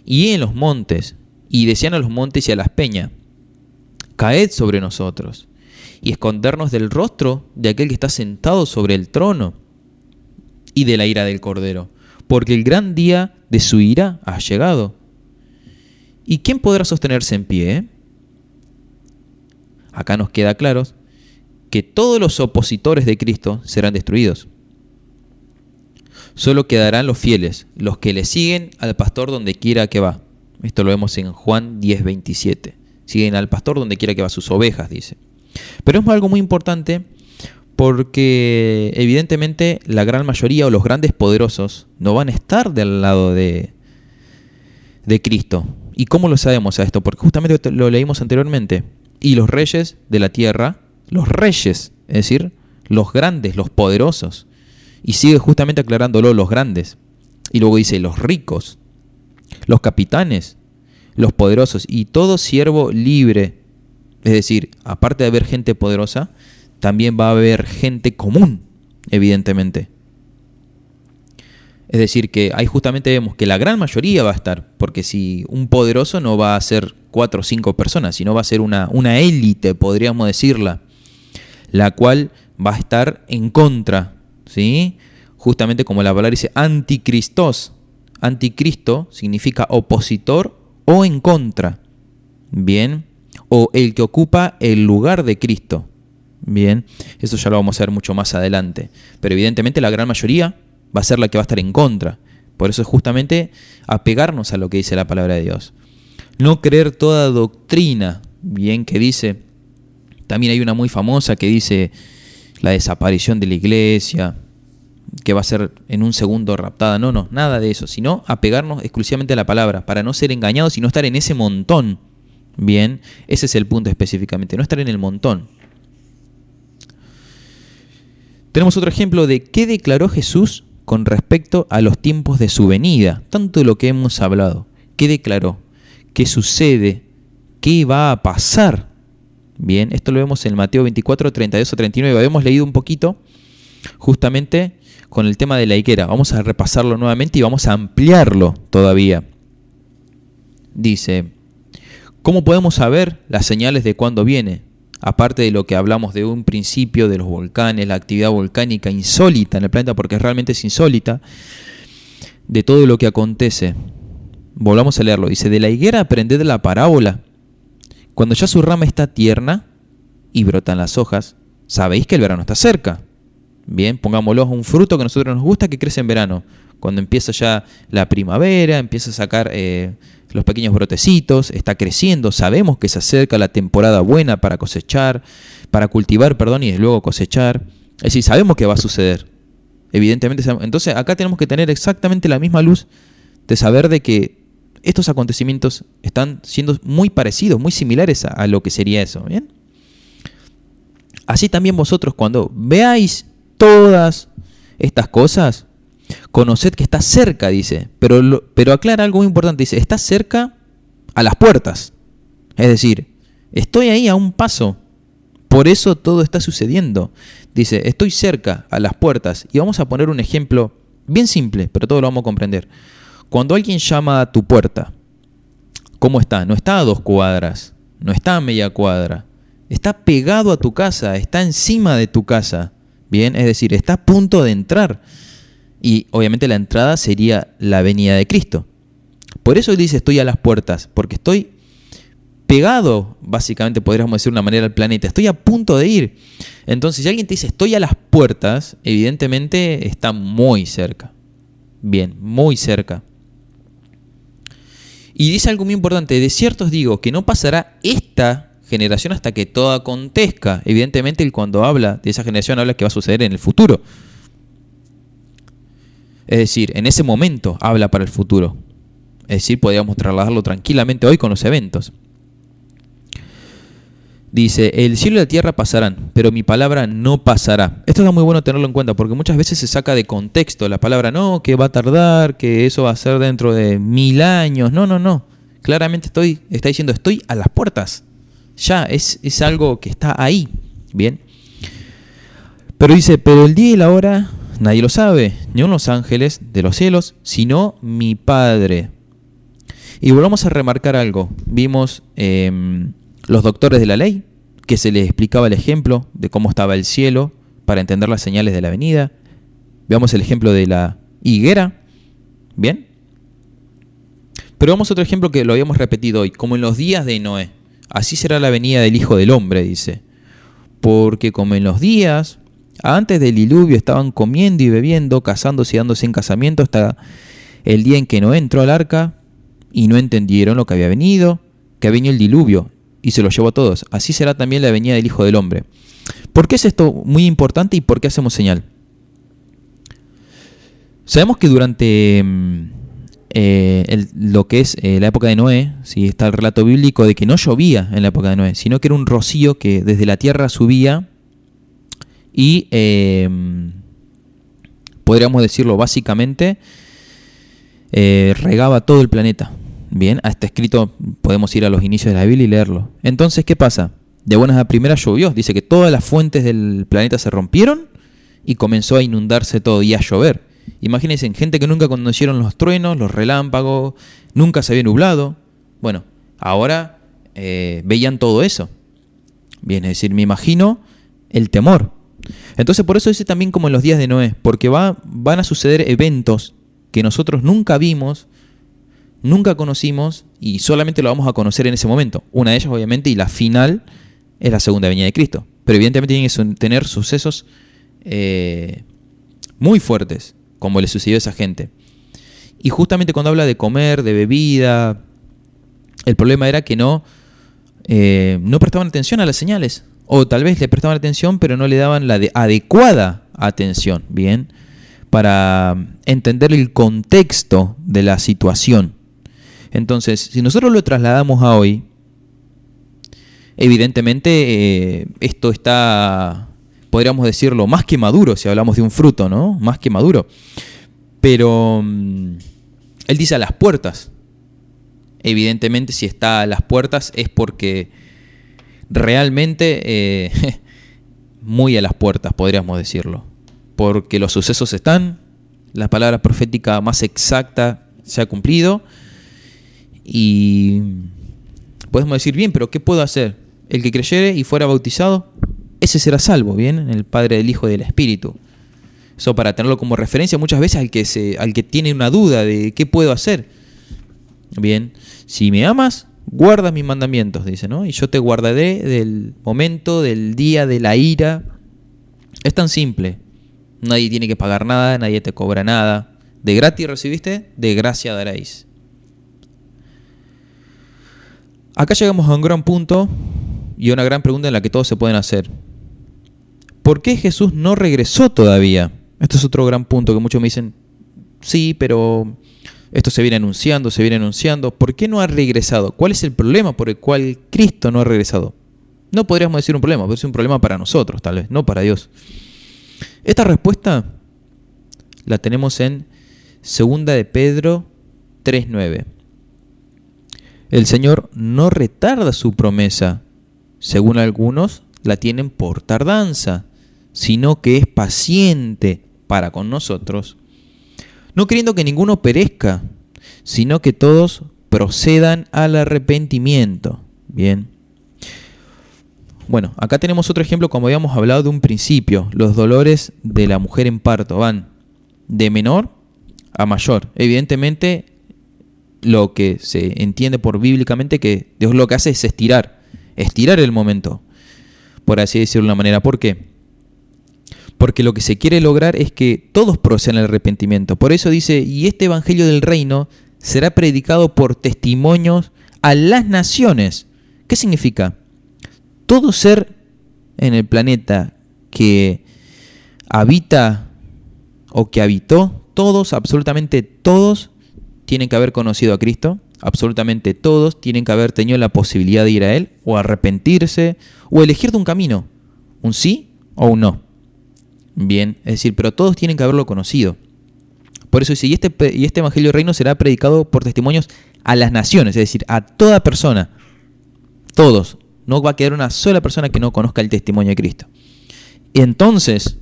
y en los montes, y decían a los montes y a las peñas: caed sobre nosotros y escondernos del rostro de aquel que está sentado sobre el trono y de la ira del Cordero, porque el gran día de su ira ha llegado. ¿Y quién podrá sostenerse en pie? Acá nos queda claro que todos los opositores de Cristo serán destruidos. Solo quedarán los fieles, los que le siguen al pastor donde quiera que va. Esto lo vemos en Juan 10:27. Siguen al pastor donde quiera que va, sus ovejas, dice. Pero es algo muy importante porque evidentemente la gran mayoría o los grandes poderosos no van a estar del lado de Cristo. ¿Y cómo lo sabemos a esto? Porque justamente lo leímos anteriormente. Y los reyes de la tierra, los reyes, es decir, los grandes, los poderosos. Y sigue justamente aclarándolo, los grandes. Y luego dice los ricos, los capitanes, los poderosos y todo siervo libre. Es decir, aparte de haber gente poderosa, también va a haber gente común, evidentemente. Es decir, que ahí justamente vemos que la gran mayoría va a estar, porque si un poderoso no va a ser 4 o 5 personas, sino va a ser una élite, podríamos decirla, la cual va a estar en contra, ¿sí? Justamente como la palabra dice, anticristos. Anticristo significa opositor o en contra. Bien, o el que ocupa el lugar de Cristo. Bien, eso ya lo vamos a ver mucho más adelante. Pero evidentemente la gran mayoría va a ser la que va a estar en contra. Por eso es justamente apegarnos a lo que dice la palabra de Dios. No creer toda doctrina, bien, que dice, también hay una muy famosa que dice la desaparición de la iglesia, que va a ser en un segundo raptada. No, nada de eso, sino apegarnos exclusivamente a la palabra, para no ser engañados y no estar en ese montón. Bien, ese es el punto específicamente, no estar en el montón. Tenemos otro ejemplo de qué declaró Jesús con respecto a los tiempos de su venida. Tanto de lo que hemos hablado. ¿Qué declaró? ¿Qué sucede? ¿Qué va a pasar? Bien, esto lo vemos en Mateo 24, 32 a 39. Habíamos leído un poquito justamente con el tema de la higuera. Vamos a repasarlo nuevamente y vamos a ampliarlo todavía. Dice, ¿cómo podemos saber las señales de cuándo viene? Aparte de lo que hablamos de un principio de los volcanes, la actividad volcánica insólita en el planeta, porque realmente es insólita, de todo lo que acontece. Volvamos a leerlo. Dice, de la higuera aprended la parábola. Cuando ya su rama está tierna y brotan las hojas, sabéis que el verano está cerca. Bien, pongámoslo a un fruto que a nosotros nos gusta, que crece en verano. Cuando empieza ya la primavera, empieza a sacar los pequeños brotecitos, está creciendo, sabemos que se acerca la temporada buena para cosechar, para cultivar, y luego cosechar. Es decir, sabemos que va a suceder. Evidentemente, entonces acá tenemos que tener exactamente la misma luz de saber de que estos acontecimientos están siendo muy parecidos, muy similares a lo que sería eso. ¿Bien? Así también vosotros, cuando veáis todas estas cosas, conoced que está cerca, dice, pero aclara algo muy importante, dice, está cerca a las puertas. Es decir, estoy ahí a un paso, por eso todo está sucediendo. Dice, estoy cerca a las puertas. Y vamos a poner un ejemplo bien simple, pero todo lo vamos a comprender. Cuando alguien llama a tu puerta, ¿cómo está? No está a 2 cuadras, no está a media cuadra, está pegado a tu casa, está encima de tu casa. Bien, es decir, está a punto de entrar. Y obviamente la entrada sería la venida de Cristo. Por eso él dice estoy a las puertas, porque estoy pegado, básicamente podríamos decir de una manera, al planeta. Estoy a punto de ir. Entonces, si alguien te dice estoy a las puertas, evidentemente está muy cerca. Bien, muy cerca. Y dice algo muy importante, de cierto os digo que no pasará esta generación hasta que todo acontezca. Evidentemente, él cuando habla de esa generación habla que va a suceder en el futuro. Es decir, en ese momento habla para el futuro. Es decir, podríamos trasladarlo tranquilamente hoy con los eventos. Dice, el cielo y la tierra pasarán, pero mi palabra no pasará. Esto es muy bueno tenerlo en cuenta, porque muchas veces se saca de contexto la palabra, no, que va a tardar, que eso va a ser dentro de 1000 años. No. Claramente está diciendo, estoy a las puertas. Ya, es algo que está ahí. Bien. Pero dice, pero el día y la hora nadie lo sabe, ni aun los ángeles de los cielos, sino mi Padre. Y volvamos a remarcar algo. Vimos los doctores de la ley, que se les explicaba el ejemplo de cómo estaba el cielo para entender las señales de la venida. Veamos el ejemplo de la higuera. ¿Bien? Pero vamos a otro ejemplo que lo habíamos repetido hoy. Como en los días de Noé. Así será la venida del Hijo del Hombre, dice. Porque como en los días antes del diluvio estaban comiendo y bebiendo, casándose y dándose en casamiento hasta el día en que Noé entró al arca y no entendieron lo que había venido, que venido el diluvio y se lo llevó a todos. Así será también la venida del Hijo del Hombre. ¿Por qué es esto muy importante y por qué hacemos señal? Sabemos que durante lo que es la época de Noé, ¿sí? Está el relato bíblico de que no llovía en la época de Noé, sino que era un rocío que desde la tierra subía y podríamos decirlo básicamente, regaba todo el planeta. Bien, está escrito, podemos ir a los inicios de la Biblia y leerlo. Entonces, ¿qué pasa? De buenas a primeras llovió, dice que todas las fuentes del planeta se rompieron y comenzó a inundarse todo y a llover. Imagínense, gente que nunca conocieron los truenos, los relámpagos, nunca se había nublado. Bueno, ahora veían todo eso. Bien, es decir, me imagino el temor. Entonces, por eso dice también como en los días de Noé, porque van a suceder eventos que nosotros nunca vimos, nunca conocimos y solamente lo vamos a conocer en ese momento. Una de ellas, obviamente, y la final, es la segunda venida de Cristo. Pero evidentemente tienen que tener sucesos muy fuertes, como le sucedió a esa gente. Y justamente cuando habla de comer, de bebida, el problema era que no prestaban atención a las señales. O tal vez le prestaban atención, pero no le daban la adecuada atención, ¿bien? Para entender el contexto de la situación. Entonces, si nosotros lo trasladamos a hoy, evidentemente esto está, podríamos decirlo, más que maduro, si hablamos de un fruto, ¿no? Más que maduro. Pero él dice a las puertas. Evidentemente, si está a las puertas es porque realmente muy a las puertas, podríamos decirlo. Porque los sucesos están, la palabra profética más exacta se ha cumplido. Y podemos decir, bien, pero ¿qué puedo hacer? El que creyere y fuera bautizado, ese será salvo, ¿bien? En el Padre, del Hijo y del Espíritu. Eso para tenerlo como referencia muchas veces al que tiene una duda de qué puedo hacer. Bien, si me amas, guarda mis mandamientos, dice, ¿no? Y yo te guardaré del momento, del día, de la ira. Es tan simple. Nadie tiene que pagar nada, nadie te cobra nada. De gratis recibiste, de gracia daréis. Acá llegamos a un gran punto y a una gran pregunta en la que todos se pueden hacer. ¿Por qué Jesús no regresó todavía? Esto es otro gran punto que muchos me dicen, sí, pero esto se viene anunciando. ¿Por qué no ha regresado? ¿Cuál es el problema por el cual Cristo no ha regresado? No podríamos decir un problema, pero es un problema para nosotros, tal vez, no para Dios. Esta respuesta la tenemos en 2 de Pedro 3:9. El Señor no retarda su promesa, según algunos la tienen por tardanza, sino que es paciente para con nosotros, no queriendo que ninguno perezca, sino que todos procedan al arrepentimiento. Bien. Bueno, acá tenemos otro ejemplo, como habíamos hablado de un principio. Los dolores de la mujer en parto van de menor a mayor. Evidentemente, lo que se entiende por bíblicamente que Dios lo que hace es estirar el momento, por así decirlo de una manera. ¿Por qué? Porque lo que se quiere lograr es que todos procedan al arrepentimiento. Por eso dice, y este evangelio del reino será predicado por testimonios a las naciones. ¿Qué significa? Todo ser en el planeta que habita o que habitó, todos, absolutamente todos, tienen que haber conocido a Cristo, absolutamente todos tienen que haber tenido la posibilidad de ir a Él, o arrepentirse, o elegir de un camino, un sí o un no. Bien, es decir, pero todos tienen que haberlo conocido. Por eso dice, y este evangelio del reino será predicado por testimonios a las naciones, es decir, a toda persona, todos. No va a quedar una sola persona que no conozca el testimonio de Cristo. Y entonces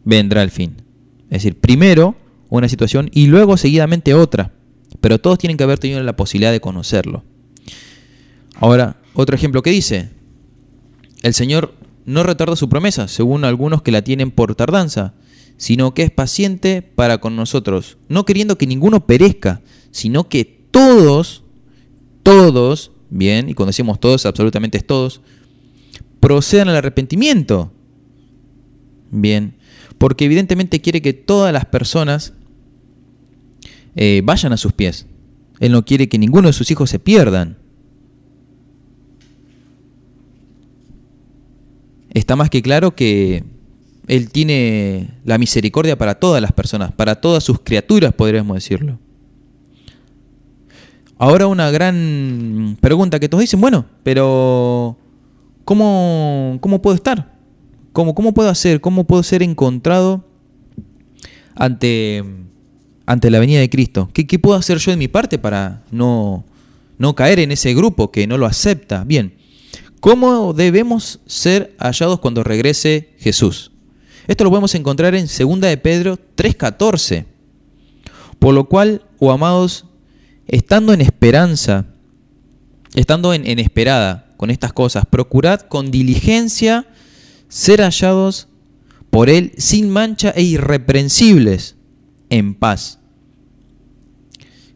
vendrá el fin. Es decir, primero una situación y luego seguidamente otra. Pero todos tienen que haber tenido la posibilidad de conocerlo. Ahora, otro ejemplo que dice, el Señor no retarda su promesa, según algunos que la tienen por tardanza, sino que es paciente para con nosotros, no queriendo que ninguno perezca, sino que todos, bien, y cuando decimos todos, absolutamente es todos, procedan al arrepentimiento. Bien, porque evidentemente quiere que todas las personas vayan a sus pies. Él no quiere que ninguno de sus hijos se pierdan. Está más que claro que Él tiene la misericordia para todas las personas, para todas sus criaturas, podríamos decirlo. Ahora una gran pregunta que todos dicen, bueno, pero ¿cómo puedo estar? ¿Cómo puedo hacer? ¿Cómo puedo ser encontrado ante la venida de Cristo? ¿Qué puedo hacer yo de mi parte para no caer en ese grupo que no lo acepta? Bien, ¿cómo debemos ser hallados cuando regrese Jesús? Esto lo podemos encontrar en 2 de Pedro 3:14. Por lo cual, oh amados, estando en esperanza, estando en esperada con estas cosas, procurad con diligencia ser hallados por Él sin mancha e irreprensibles, en paz.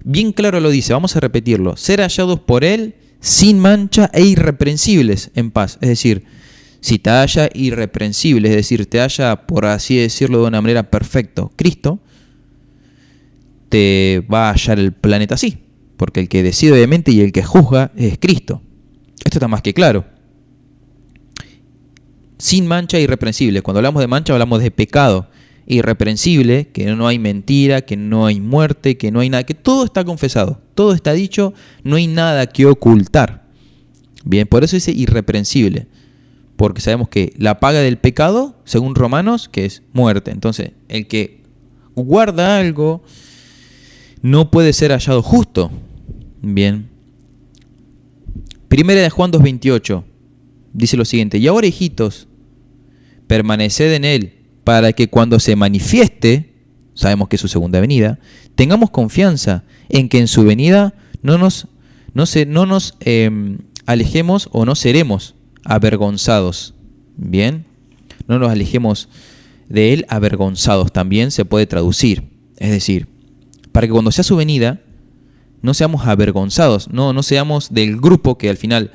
Bien claro lo dice, vamos a repetirlo. Ser hallados por Él sin mancha e irreprensibles en paz. Es decir, si te halla irreprensible, es decir, te halla, por así decirlo de una manera perfecta, Cristo, te va a hallar el planeta así. Porque el que decide obviamente y el que juzga es Cristo. Esto está más que claro. Sin mancha e irreprensible. Cuando hablamos de mancha hablamos de pecado. Irreprensible, que no hay mentira, que no hay muerte, que no hay nada, que todo está confesado, todo está dicho, no hay nada que ocultar. Bien, por eso dice irreprensible, porque sabemos que la paga del pecado, según Romanos, que es muerte. Entonces, el que guarda algo no puede ser hallado justo. Bien. Primera de Juan 2:28 dice lo siguiente: y ahora, hijitos, permaneced en Él, para que cuando se manifieste, sabemos que es su segunda venida, tengamos confianza en que en su venida no nos alejemos o no seremos avergonzados. Bien, no nos alejemos de Él avergonzados, también se puede traducir. Es decir, para que cuando sea su venida no seamos avergonzados, no seamos del grupo que al final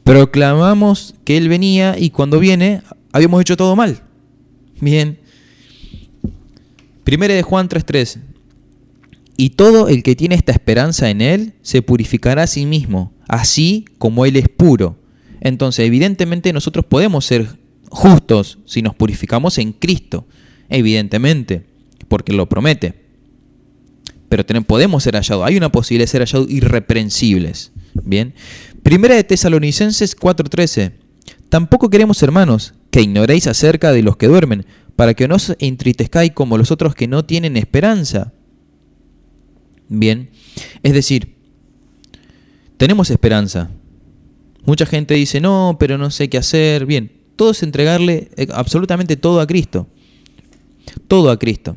proclamamos que Él venía y cuando viene habíamos hecho todo mal. Bien. Primera de Juan 3:3. Y todo el que tiene esta esperanza en Él se purificará a sí mismo, así como Él es puro. Entonces, evidentemente nosotros podemos ser justos si nos purificamos en Cristo. Evidentemente, porque lo promete. Pero podemos ser hallados. Hay una posibilidad de ser hallados irreprensibles. Bien. Primera de Tesalonicenses 4:13. Tampoco queremos, hermanos, que ignoréis acerca de los que duermen, para que no os entristezcáis como los otros que no tienen esperanza. Bien, es decir, tenemos esperanza. Mucha gente dice, no, pero no sé qué hacer. Bien, todo es entregarle absolutamente todo a Cristo. Todo a Cristo.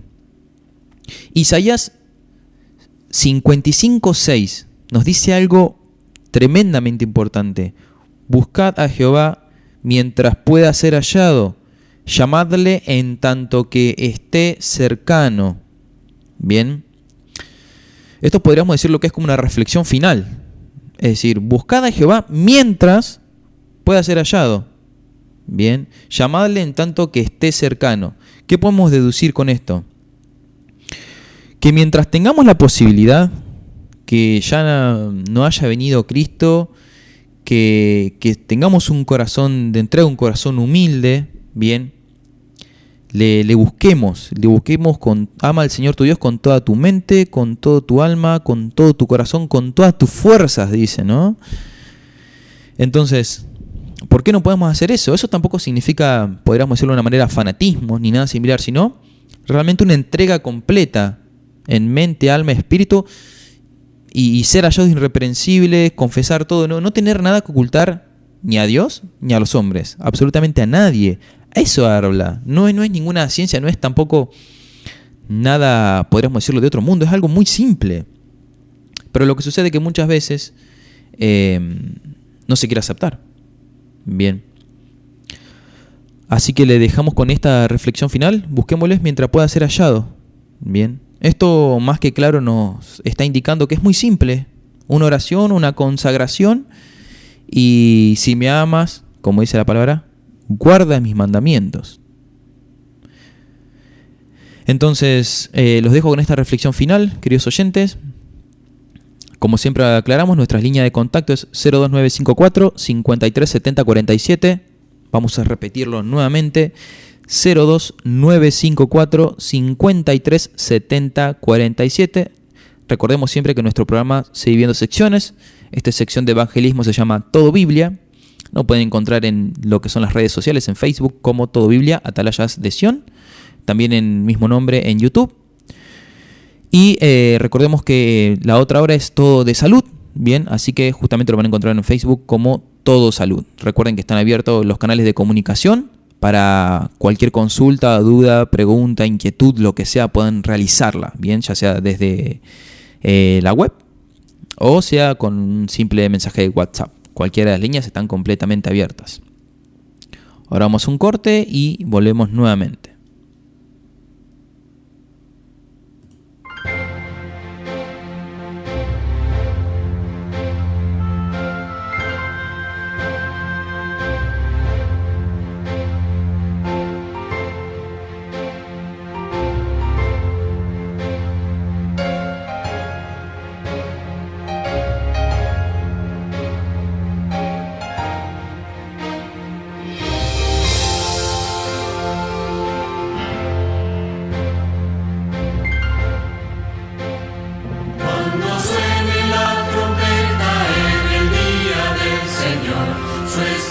Isaías 55:6 nos dice algo tremendamente importante. Buscad a Jehová mientras pueda ser hallado, llamadle en tanto que esté cercano. Bien, esto podríamos decir lo que es como una reflexión final. Es decir, buscad a Jehová mientras pueda ser hallado. Bien, llamadle en tanto que esté cercano. ¿Qué podemos deducir con esto? Que mientras tengamos la posibilidad que ya no haya venido Cristo, que tengamos un corazón de entrega, un corazón humilde, bien, le busquemos, ama al Señor tu Dios con toda tu mente, con todo tu alma, con todo tu corazón, con todas tus fuerzas, dice, ¿no? Entonces, ¿por qué no podemos hacer eso? Eso tampoco significa, podríamos decirlo de una manera, fanatismo, ni nada similar, sino realmente una entrega completa en mente, alma, espíritu, y ser hallados irreprensibles, confesar todo, no tener nada que ocultar ni a Dios ni a los hombres, absolutamente a nadie. Eso habla, no es ninguna ciencia, no es tampoco nada, podríamos decirlo, de otro mundo, es algo muy simple. Pero lo que sucede es que muchas veces no se quiere aceptar. Bien. Así que le dejamos con esta reflexión final, busquémosles mientras pueda ser hallado. Bien. Esto más que claro nos está indicando que es muy simple, una oración, una consagración, y si me amas, como dice la palabra, guarda mis mandamientos. Entonces, los dejo con esta reflexión final, queridos oyentes. Como siempre aclaramos, nuestra línea de contacto es 02954 537047. Vamos a repetirlo nuevamente. 02954 537047. Recordemos siempre que nuestro programa se divide en dos secciones. Esta sección de evangelismo se llama Todo Biblia. Lo pueden encontrar en lo que son las redes sociales, en Facebook como Todo Biblia, Atalayas de Sion. También en mismo nombre en YouTube. Y recordemos que la otra hora es Todo de Salud. Bien, así que justamente lo van a encontrar en Facebook como Todo Salud. Recuerden que están abiertos los canales de comunicación. Para cualquier consulta, duda, pregunta, inquietud, lo que sea, pueden realizarla, bien, ya sea desde la web o sea con un simple mensaje de WhatsApp. Cualquiera de las líneas están completamente abiertas. Ahora vamos a un corte y volvemos nuevamente.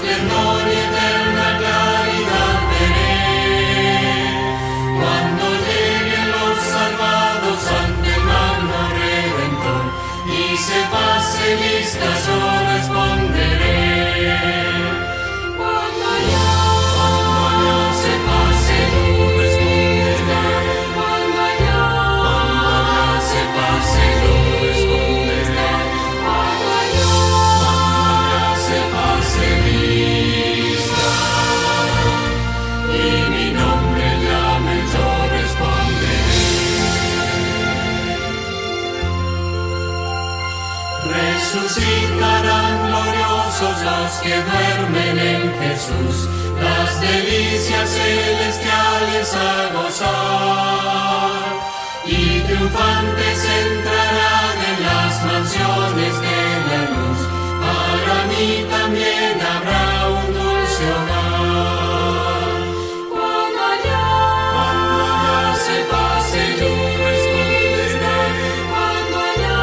perdón y eterna claridad veré. Cuando lleguen los salvados ante el magno Redentor y se pase lista, yo responderé. Cuando allá se pase, yo responderé. Cuando allá se pase, yo responderé. Cuando allá se pase lista y mi nombre llamen, yo responderé. Resucitarán gloriosos los que duermen en Jesús, las delicias celestiales a gozar, y triunfantes entrarán en las mansiones de la luz. Para mí también habrá un dulce hogar. Cuando allá se pase, yo responderé. Cuando allá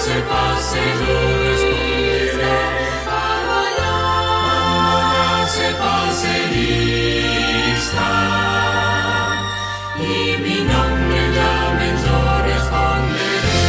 se pase, yo responderé. Cuando allá se pase lista y mi nombre llamen, yo responderé.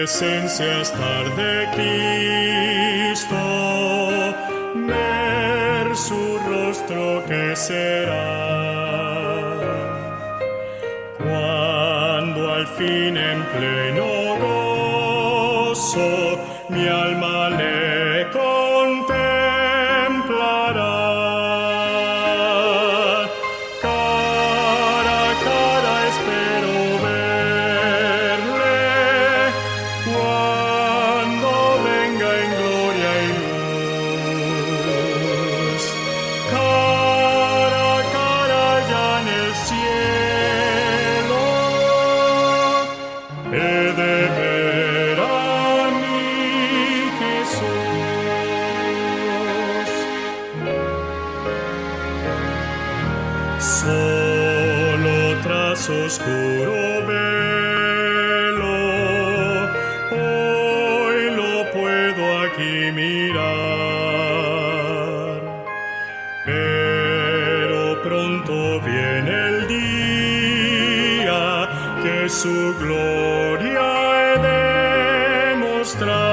presencia estar de Cristo, ver su rostro que será. Cuando al fin en pleno gozo mi alma le contemplará. Cara a cara espero verle cuando venga en gloria y luz. Cara a cara ya en el cielo he de ver a mi Jesús. Solo tras oscuro velo hoy lo puedo aquí mirar, pero pronto viene el día que su gloria he de mostrar.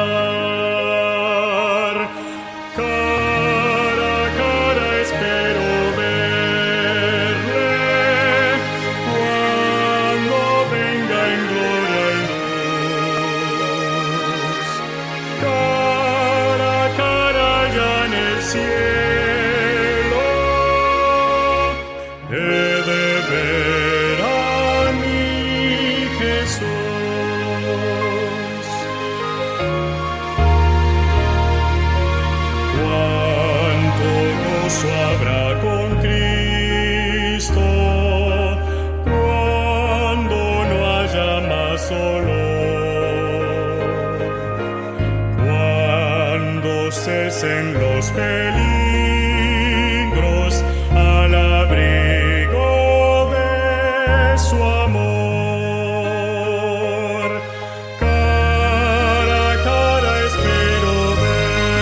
Cara a cara espero verle cuando venga en gloria y luz. Cara a cara ya en el cielo he de ver a mi Jesús. Cuánto gozo habrá con Cristo cuando no haya más dolor, cuando cesen los peligros al abrigo de su amor. Cara a cara espero verle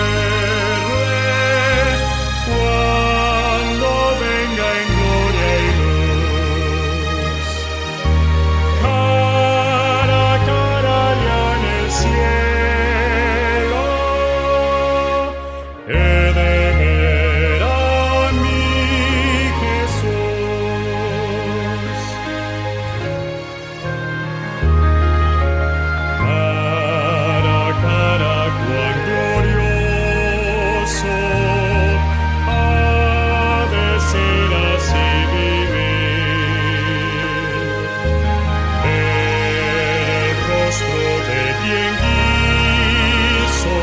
cuando venga en gloria y luz. Cara a cara ya en el cielo he de ver a mi Jesús. Cara a cara cuán glorioso ha de ser así vivir, ver el rostro de quien quiso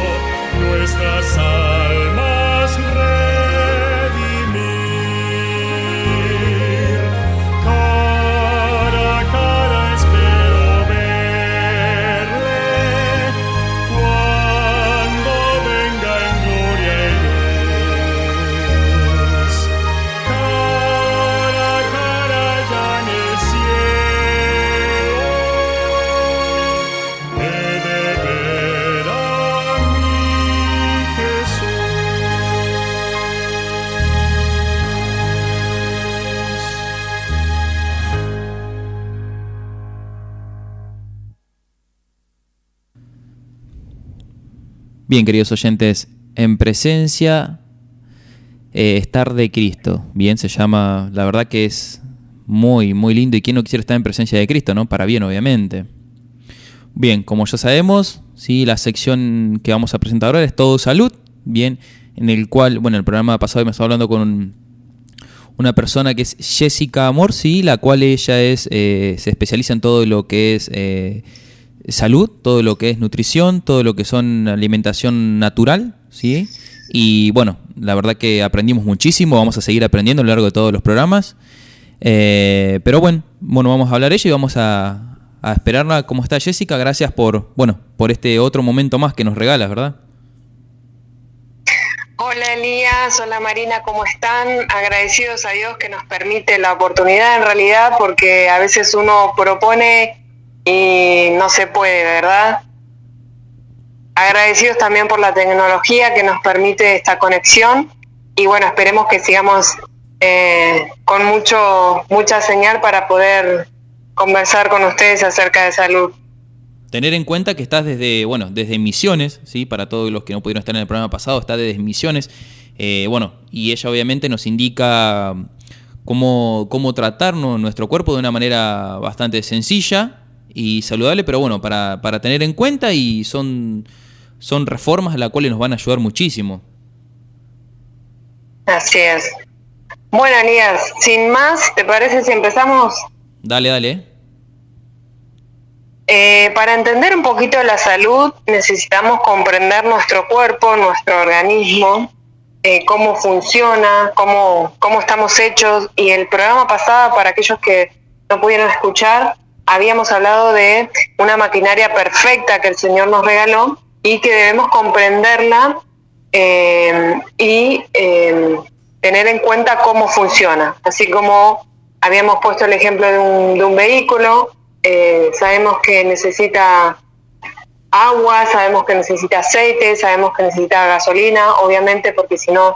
nuestras almas redimir. Cara a cara espero verle cuando venga en gloria y luz. Cara a cara ya en el cielo he de ver a mi Jesús. Bien, queridos oyentes, en presencia, estar de Cristo. Bien, se llama, la verdad que es muy, muy lindo. ¿Y quién no quisiera estar en presencia de Cristo, no? Para bien, obviamente. Bien, como ya sabemos, ¿sí? La sección que vamos a presentar ahora es Todo Salud. Bien, en el cual, bueno, el programa pasado me estaba hablando con una persona que es Jessica Amor, ¿sí? La cual ella se especializa en todo lo que es salud, todo lo que es nutrición, todo lo que son alimentación natural, ¿sí? Y bueno, la verdad que aprendimos muchísimo, vamos a seguir aprendiendo a lo largo de todos los programas. Pero bueno, vamos a hablar ella y vamos a esperarla. ¿Cómo está Jessica? Gracias por este otro momento más que nos regalas, ¿verdad? Hola Elías, hola Marina, ¿cómo están? Agradecidos a Dios que nos permite la oportunidad en realidad, porque a veces uno propone y no se puede, ¿verdad? Agradecidos también por la tecnología que nos permite esta conexión y bueno, esperemos que sigamos con mucha señal para poder conversar con ustedes acerca de salud. tener en cuenta que estás desde Misiones, ¿sí? Para todos los que no pudieron estar en el programa pasado, está desde Misiones. Y ella obviamente nos indica cómo tratarnos nuestro cuerpo de una manera bastante sencilla y saludable, pero bueno, para tener en cuenta, y son reformas a las cuales nos van a ayudar muchísimo. Así es. Bueno, Elías, sin más, ¿te parece si empezamos? Dale. Para entender un poquito la salud necesitamos comprender nuestro cuerpo, nuestro organismo, cómo funciona, cómo estamos hechos. Y el programa pasado, para aquellos que no pudieron escuchar, habíamos hablado de una maquinaria perfecta que el Señor nos regaló y que debemos comprenderla y tener en cuenta cómo funciona. Así como habíamos puesto el ejemplo de un vehículo, sabemos que necesita agua, sabemos que necesita aceite, sabemos que necesita gasolina, obviamente, porque si no,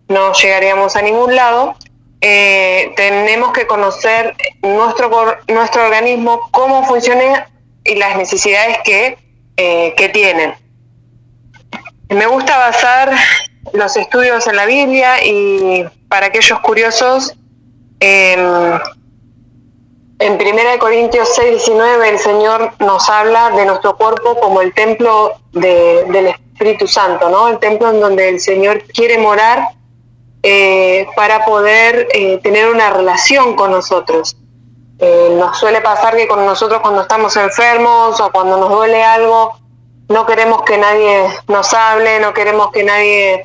no llegaríamos a ningún lado. Tenemos que conocer nuestro organismo, cómo funciona y las necesidades que tienen. Me gusta basar los estudios en la Biblia, y para aquellos curiosos, en 1 Corintios 6:19 el Señor nos habla de nuestro cuerpo como el templo del Espíritu Santo, ¿no? El templo en donde el Señor quiere morar para poder tener una relación con nosotros. Nos suele pasar que con nosotros, cuando estamos enfermos o cuando nos duele algo, no queremos que nadie nos hable, no queremos que nadie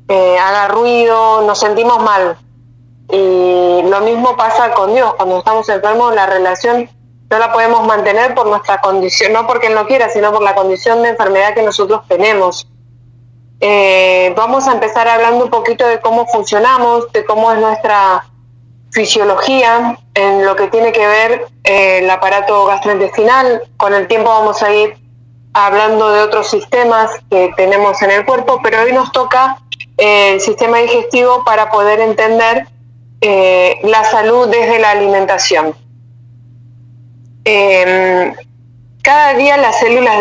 haga ruido, nos sentimos mal. Y lo mismo pasa con Dios. Cuando estamos enfermos, la relación no la podemos mantener por nuestra condición, no porque Él no quiera, sino por la condición de enfermedad que nosotros tenemos. Vamos a empezar hablando un poquito de cómo funcionamos, de cómo es nuestra fisiología en lo que tiene que ver el aparato gastrointestinal. Con el tiempo vamos a ir hablando de otros sistemas que tenemos en el cuerpo, pero hoy nos toca el sistema digestivo para poder entender la salud desde la alimentación. Cada día las células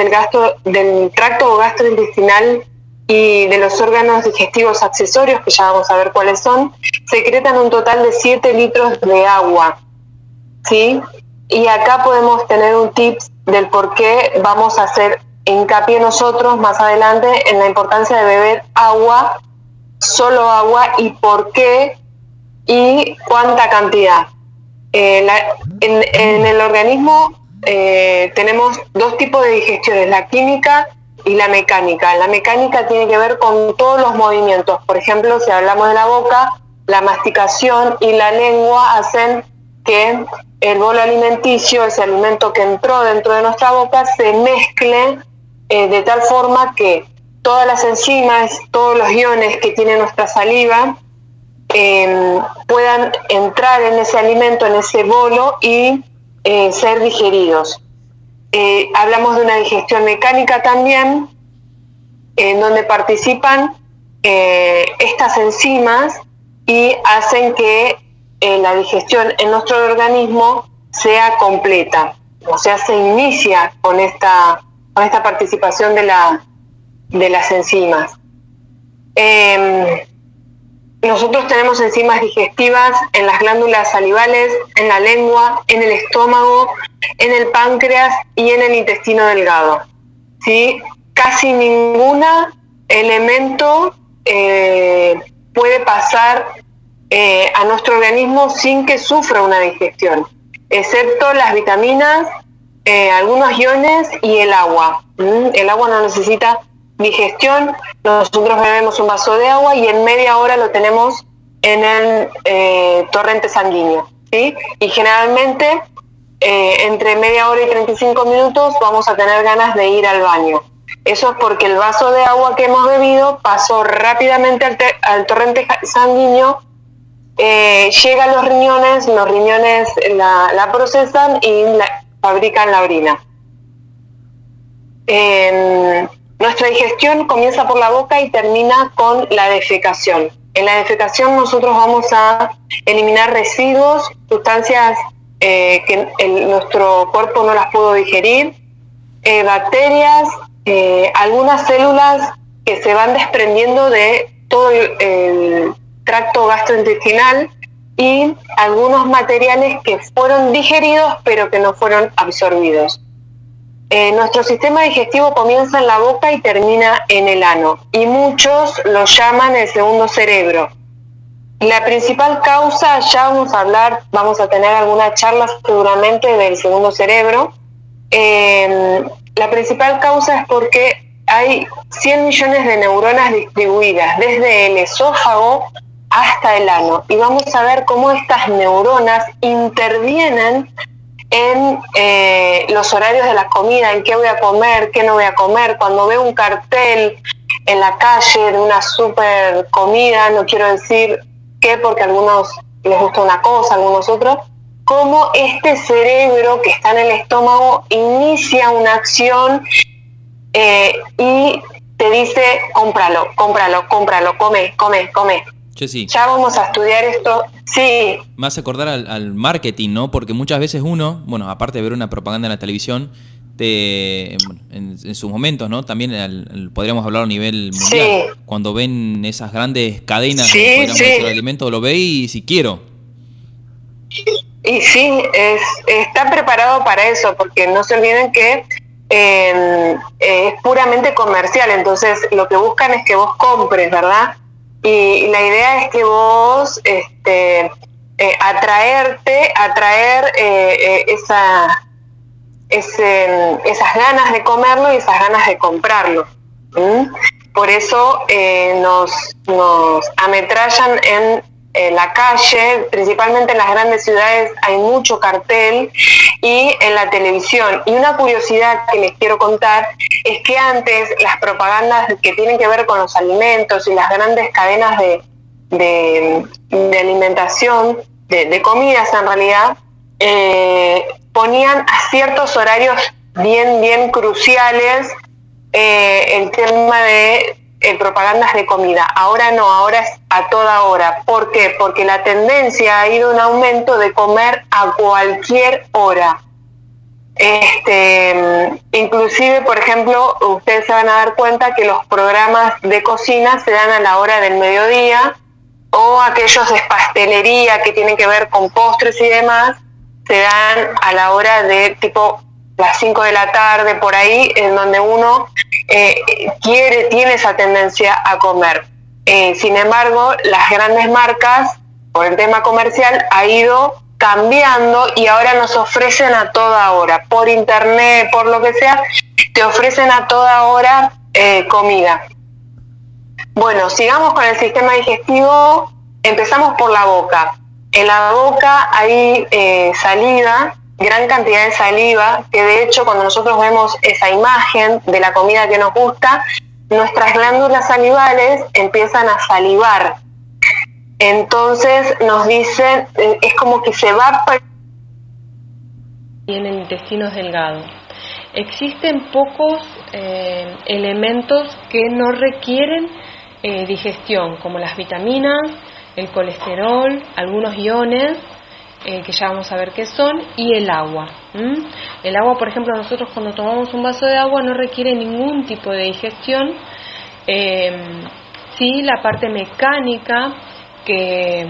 del tracto gastrointestinal y de los órganos digestivos accesorios, que ya vamos a ver cuáles son, secretan un total de 7 litros de agua, ¿sí? Y acá podemos tener un tip del por qué vamos a hacer hincapié nosotros más adelante en la importancia de beber agua, solo agua, y por qué y cuánta cantidad. En el organismo tenemos dos tipos de digestiones, la química y la mecánica. La mecánica tiene que ver con todos los movimientos. Por ejemplo, si hablamos de la boca, la masticación y la lengua hacen que el bolo alimenticio, ese alimento que entró dentro de nuestra boca, se mezcle de tal forma que todas las enzimas, todos los iones que tiene nuestra saliva puedan entrar en ese alimento, en ese bolo, y ser digeridos. Hablamos de una digestión mecánica también, en donde participan estas enzimas y hacen que la digestión en nuestro organismo sea completa. O sea, se inicia con esta participación de las enzimas. Nosotros tenemos enzimas digestivas en las glándulas salivales, en la lengua, en el estómago, en el páncreas y en el intestino delgado, ¿sí? Casi ningún elemento puede pasar a nuestro organismo sin que sufra una digestión, excepto las vitaminas, algunos iones y el agua. El agua no necesita digestión. Nosotros bebemos un vaso de agua y en media hora lo tenemos en el torrente sanguíneo, ¿sí? Y generalmente entre media hora y 35 minutos vamos a tener ganas de ir al baño. Eso es porque el vaso de agua que hemos bebido pasó rápidamente al torrente sanguíneo, llega a los riñones la procesan y fabrican la orina. Nuestra digestión comienza por la boca y termina con la defecación. En la defecación nosotros vamos a eliminar residuos, sustancias que nuestro cuerpo no las pudo digerir. bacterias, algunas células que se van desprendiendo de todo el tracto gastrointestinal y algunos materiales que fueron digeridos pero que no fueron absorbidos. Nuestro sistema digestivo comienza en la boca y termina en el ano, y muchos lo llaman el segundo cerebro. La principal causa, ya vamos a tener algunas charlas seguramente del segundo cerebro. La principal causa es porque hay 100 millones de neuronas distribuidas desde el esófago hasta el ano, y vamos a ver cómo estas neuronas intervienen en los horarios de la comida, en qué voy a comer, qué no voy a comer. Cuando veo un cartel en la calle de una super comida, no quiero decir qué, porque a algunos les gusta una cosa, a algunos otros, cómo este cerebro que está en el estómago inicia una acción y te dice, cómpralo, come. Jessy, Ya vamos a estudiar esto. Sí. me hace acordar al marketing, ¿no? Porque muchas veces uno, bueno, aparte de ver una propaganda en la televisión, en sus momentos, ¿no? También podríamos hablar a nivel mundial. Sí. Cuando ven esas grandes cadenas Sí, podríamos sí. decir, de alimentos, lo ve y si quiero. Y sí, está preparado para eso, porque no se olviden que es puramente comercial, entonces lo que buscan es que vos compres, ¿verdad? Y la idea es que vos atraer esas ganas de comerlo y esas ganas de comprarlo. Por eso nos ametrallan en la calle, principalmente en las grandes ciudades hay mucho cartel, y en la televisión. Y una curiosidad que les quiero contar es que antes las propagandas que tienen que ver con los alimentos y las grandes cadenas de alimentación, de comidas en realidad, ponían a ciertos horarios bien cruciales el tema de propagandas de comida. Ahora no, ahora es a toda hora. ¿Por qué? Porque la tendencia ha ido en aumento de comer a cualquier hora. Inclusive, por ejemplo, ustedes se van a dar cuenta que los programas de cocina se dan a la hora del mediodía, o aquellos de pastelería que tienen que ver con postres y demás, se dan a la hora de tipo las 5 de la tarde, por ahí, en donde uno tiene esa tendencia a comer. Sin embargo, las grandes marcas, por el tema comercial, ha ido cambiando y ahora nos ofrecen a toda hora, por internet, por lo que sea, te ofrecen a toda hora comida. Bueno, sigamos con el sistema digestivo. Empezamos por la boca. En la boca hay saliva, gran cantidad de saliva, que de hecho cuando nosotros vemos esa imagen de la comida que nos gusta, nuestras glándulas salivales empiezan a salivar. Entonces nos dicen, es como que se va... Y en el intestino delgado. Existen pocos elementos que no requieren digestión, como las vitaminas, el colesterol, algunos iones, que ya vamos a ver qué son, y el agua. El agua, por ejemplo, nosotros cuando tomamos un vaso de agua no requiere ningún tipo de digestión. Sí, la parte mecánica que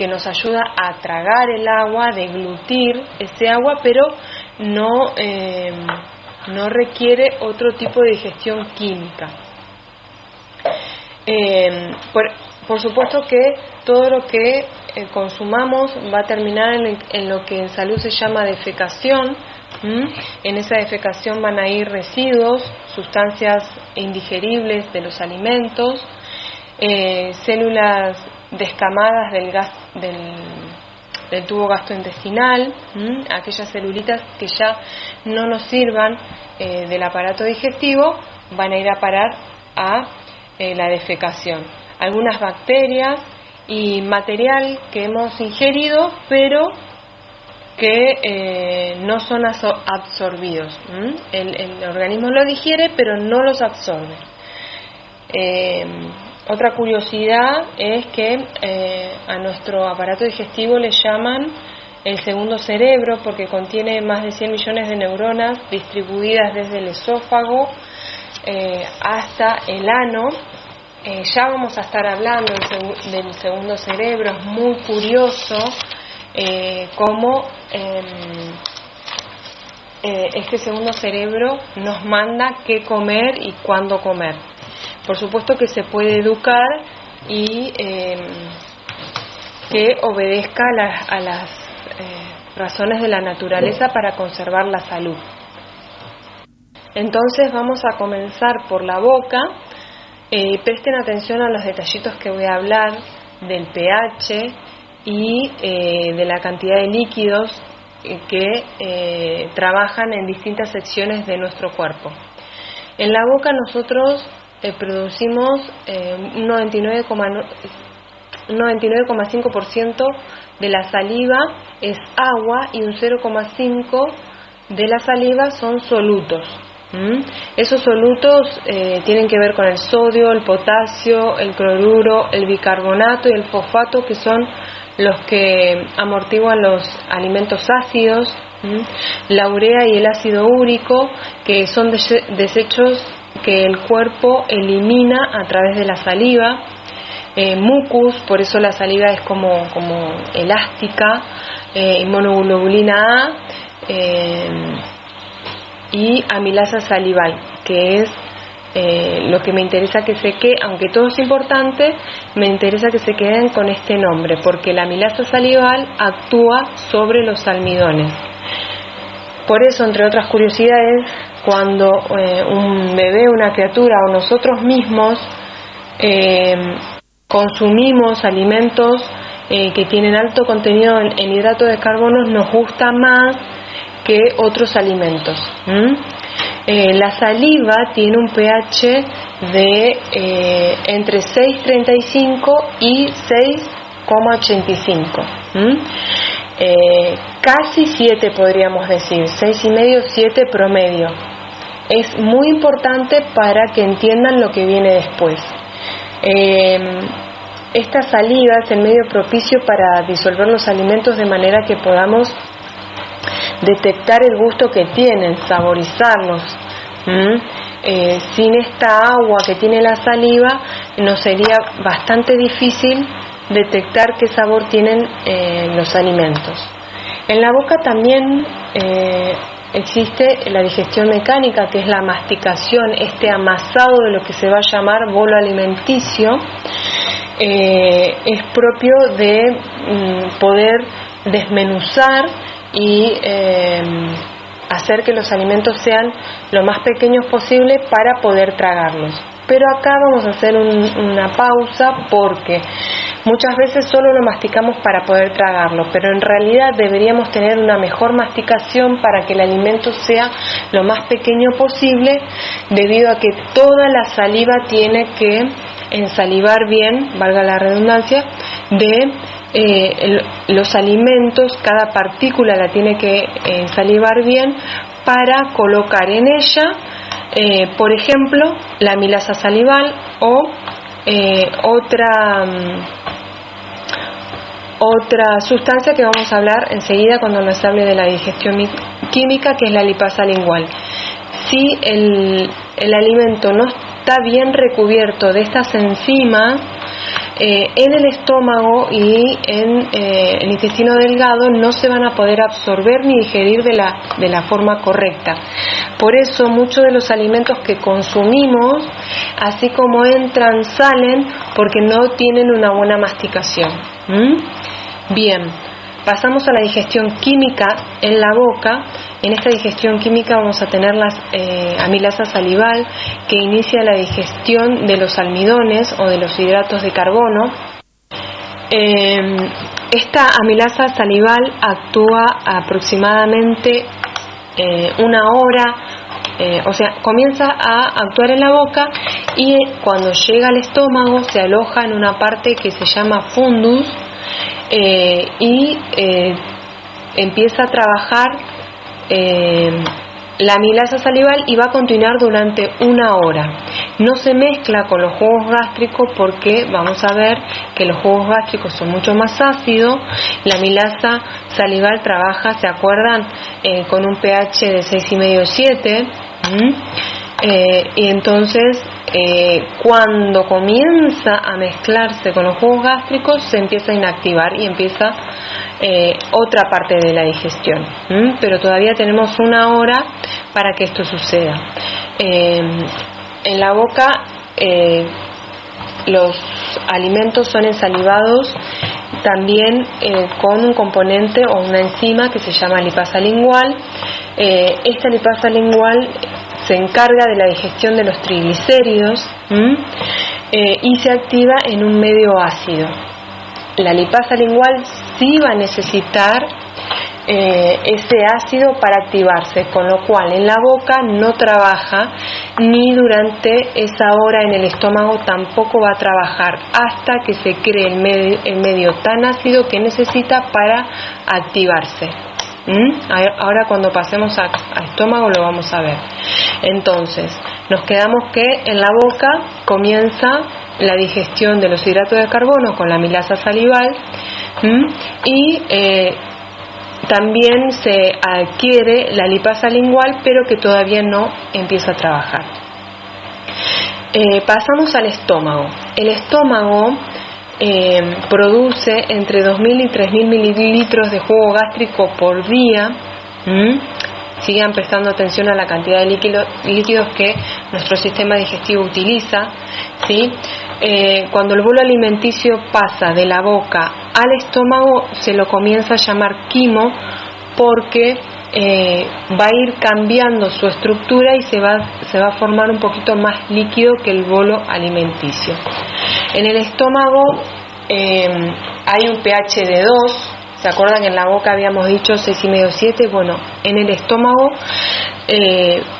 nos ayuda a tragar el agua, deglutir ese agua, pero no requiere otro tipo de digestión química. Por supuesto que todo lo que consumamos va a terminar en lo que en salud se llama defecación. En esa defecación van a ir residuos, sustancias indigeribles de los alimentos, células descamadas del tubo gastrointestinal, aquellas celulitas que ya no nos sirvan del aparato digestivo van a ir a parar a la defecación. Algunas bacterias y material que hemos ingerido pero que no son absorbidos. El organismo lo digiere pero no los absorbe. Otra curiosidad es que a nuestro aparato digestivo le llaman el segundo cerebro, porque contiene más de 100 millones de neuronas distribuidas desde el esófago hasta el ano. Ya vamos a estar hablando del segundo cerebro. Es muy curioso cómo este segundo cerebro nos manda qué comer y cuándo comer. Por supuesto que se puede educar y que obedezca a las razones de la naturaleza para conservar la salud. Entonces vamos a comenzar por la boca. Presten atención a los detallitos que voy a hablar del pH y de la cantidad de líquidos que trabajan en distintas secciones de nuestro cuerpo. En la boca nosotros producimos un 99,5% de la saliva es agua y un 0,5% de la saliva son solutos. Esos solutos tienen que ver con el sodio, el potasio, el cloruro, el bicarbonato y el fosfato, que son los que amortiguan los alimentos ácidos, la urea y el ácido úrico, que son desechos que el cuerpo elimina a través de la saliva, mucus, por eso la saliva es como elástica, inmunoglobulina A, y amilasa salival, que es lo que me interesa que se quede, aunque todo es importante, me interesa que se queden con este nombre, porque la amilasa salival actúa sobre los almidones. Por eso, entre otras curiosidades, cuando un bebé, una criatura o nosotros mismos consumimos alimentos que tienen alto contenido en hidratos de carbono, nos gusta más que otros alimentos. La saliva tiene un pH de entre 6,35 y 6,85. Casi 7 podríamos decir, 6,5, 7 promedio. Es muy importante para que entiendan lo que viene después. Esta saliva es el medio propicio para disolver los alimentos de manera que podamos detectar el gusto que tienen, saborizarlos. Sin esta agua que tiene la saliva nos sería bastante difícil detectar qué sabor tienen los alimentos. En la boca también existe la digestión mecánica, que es la masticación, este amasado de lo que se va a llamar bolo alimenticio. Es propio de poder desmenuzar y hacer que los alimentos sean lo más pequeños posible para poder tragarlos. Pero acá vamos a hacer una pausa, porque muchas veces solo lo masticamos para poder tragarlo, pero en realidad deberíamos tener una mejor masticación para que el alimento sea lo más pequeño posible, debido a que toda la saliva tiene que ensalivar bien, valga la redundancia, de los alimentos. Cada partícula la tiene que ensalivar bien para colocar en ella, por ejemplo, la amilasa salival o otra sustancia que vamos a hablar enseguida cuando nos hable de la digestión química, que es la lipasa lingual. Si el alimento no está bien recubierto de estas enzimas, en el estómago y en el intestino delgado no se van a poder absorber ni digerir de la forma correcta. Por eso muchos de los alimentos que consumimos, así como entran, salen, porque no tienen una buena masticación. Bien, pasamos a la digestión química en la boca. En esta digestión química vamos a tener la amilasa salival, que inicia la digestión de los almidones o de los hidratos de carbono. Esta amilasa salival actúa aproximadamente una hora, o sea, comienza a actuar en la boca y cuando llega al estómago se aloja en una parte que se llama fundus y empieza a trabajar la amilasa salival y va a continuar durante 1 hora. No se mezcla con los jugos gástricos porque vamos a ver que los jugos gástricos son mucho más ácidos. La amilasa salival trabaja, ¿se acuerdan? Con un pH de 6,5-7. Y entonces cuando comienza a mezclarse con los jugos gástricos se empieza a inactivar y empieza otra parte de la digestión, pero todavía tenemos 1 hora para que esto suceda. En la boca los alimentos son ensalivados también con un componente o una enzima que se llama lipasa lingual. Esta lipasa lingual se encarga de la digestión de los triglicéridos y se activa en un medio ácido. La lipasa lingual sí va a necesitar ese ácido para activarse, con lo cual en la boca no trabaja, ni durante esa hora en el estómago tampoco va a trabajar hasta que se cree el medio tan ácido que necesita para activarse. Ahora cuando pasemos a estómago lo vamos a ver. Entonces nos quedamos que en la boca comienza la digestión de los hidratos de carbono con la amilasa salival y también se adquiere la lipasa lingual, pero que todavía no empieza a trabajar. Pasamos al estómago. El estómago produce entre 2.000 y 3.000 mililitros de jugo gástrico por día. Sigan prestando atención a la cantidad de líquidos que nuestro sistema digestivo utiliza, ¿sí? Cuando el bolo alimenticio pasa de la boca al estómago se lo comienza a llamar quimo porque va a ir cambiando su estructura y se va a formar un poquito más líquido que el bolo alimenticio. En el estómago hay un pH de 2. ¿Se acuerdan que en la boca habíamos dicho 6,5-7? Bueno, en el estómago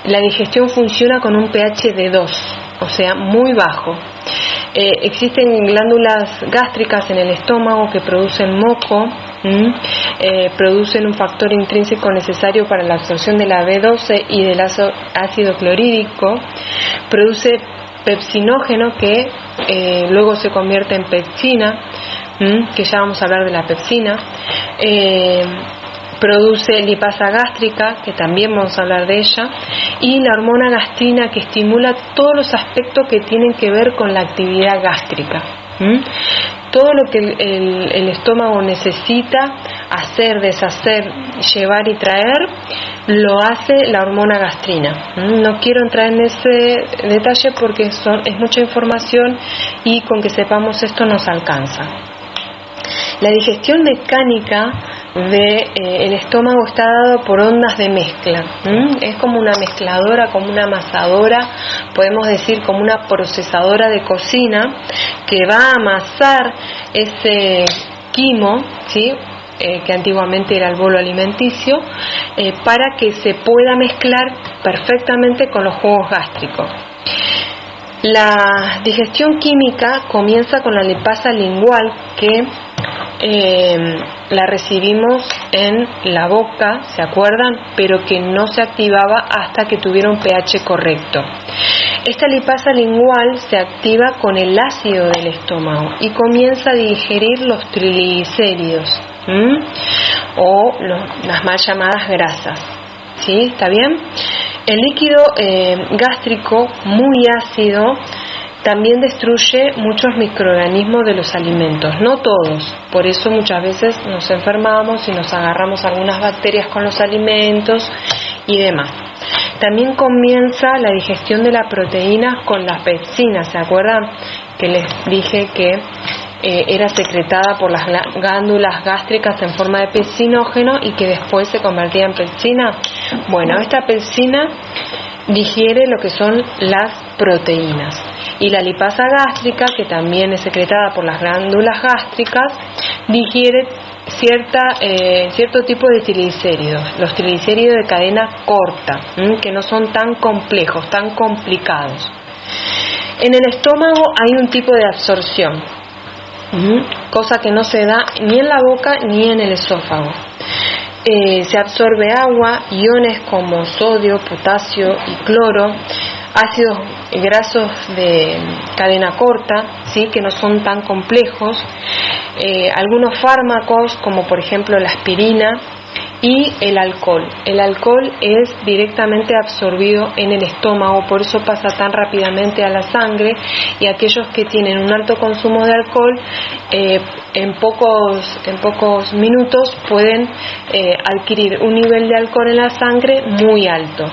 la digestión funciona con un pH de 2, o sea, muy bajo. Existen glándulas gástricas en el estómago que producen moco, producen un factor intrínseco necesario para la absorción de la B12 y del ácido clorhídrico, produce pepsinógeno que luego se convierte en pepsina, que ya vamos a hablar de la pepsina, produce lipasa gástrica, que también vamos a hablar de ella, y la hormona gastrina, que estimula todos los aspectos que tienen que ver con la actividad gástrica. Todo lo que el estómago necesita hacer, deshacer, llevar y traer, lo hace la hormona gastrina. No quiero entrar en ese detalle porque es mucha información y con que sepamos esto nos alcanza. La digestión mecánica del estómago está dado por ondas de mezcla. Es como una mezcladora, como una amasadora, podemos decir como una procesadora de cocina que va a amasar ese quimo, ¿sí? Que antiguamente era el bolo alimenticio, para que se pueda mezclar perfectamente con los jugos gástricos. La digestión química comienza con la lipasa lingual, que la recibimos en la boca, ¿se acuerdan? Pero que no se activaba hasta que tuviera un pH correcto. Esta lipasa lingual se activa con el ácido del estómago y comienza a digerir los triglicéridos o las mal llamadas grasas. ¿Sí? ¿Está bien? El líquido gástrico muy ácido también destruye muchos microorganismos de los alimentos, no todos, por eso muchas veces nos enfermamos y nos agarramos algunas bacterias con los alimentos y demás. También comienza la digestión de las proteínas con las pepsinas, ¿se acuerdan? Que les dije que era secretada por las glándulas gástricas en forma de pepsinógeno y que después se convertía en pepsina. Bueno, esta pepsina digiere lo que son las proteínas. Y la lipasa gástrica, que también es secretada por las glándulas gástricas, digiere cierto tipo de triglicéridos, los triglicéridos de cadena corta, que no son tan complejos, tan complicados. En el estómago hay un tipo de absorción, cosa que no se da ni en la boca ni en el esófago. se absorbe agua, iones como sodio, potasio y cloro, ácidos grasos de cadena corta, ¿sí?, que no son tan complejos, algunos fármacos como por ejemplo la aspirina y el alcohol. El alcohol es directamente absorbido en el estómago, por eso pasa tan rápidamente a la sangre, y aquellos que tienen un alto consumo de alcohol en pocos minutos pueden adquirir un nivel de alcohol en la sangre muy alto.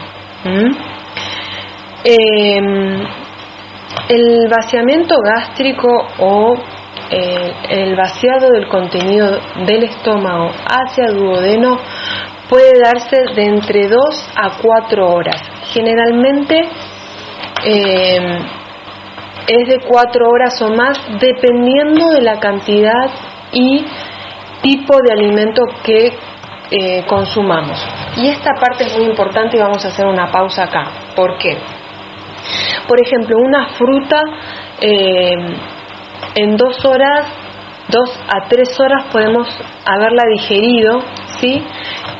El vaciamiento gástrico o el vaciado del contenido del estómago hacia el duodeno puede darse de entre 2 a 4 horas. Generalmente es de 4 horas o más, dependiendo de la cantidad y tipo de alimento que consumamos. Y esta parte es muy importante y vamos a hacer una pausa acá. ¿Por qué? Por ejemplo, una fruta en 2 a 3 horas podemos haberla digerido, ¿sí?,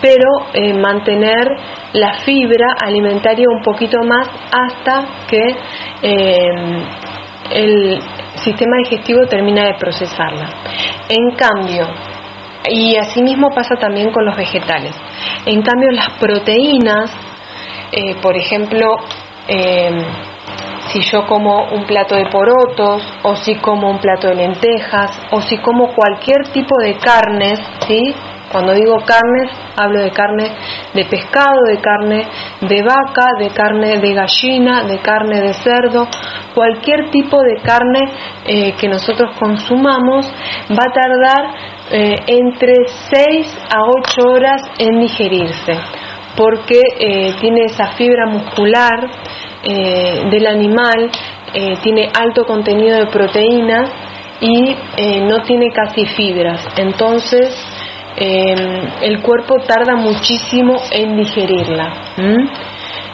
pero mantener la fibra alimentaria un poquito más hasta que el sistema digestivo termina de procesarla. En cambio, y asimismo pasa también con los vegetales, en cambio las proteínas, por ejemplo, si yo como un plato de porotos, o si como un plato de lentejas, o si como cualquier tipo de carnes, ¿sí? Cuando digo carnes, hablo de carne de pescado, de carne de vaca, de carne de gallina, de carne de cerdo. Cualquier tipo de carne que nosotros consumamos va a tardar entre 6 a 8 horas en digerirse, porque tiene esa fibra muscular del animal, tiene alto contenido de proteínas y no tiene casi fibras. Entonces el cuerpo tarda muchísimo en digerirla.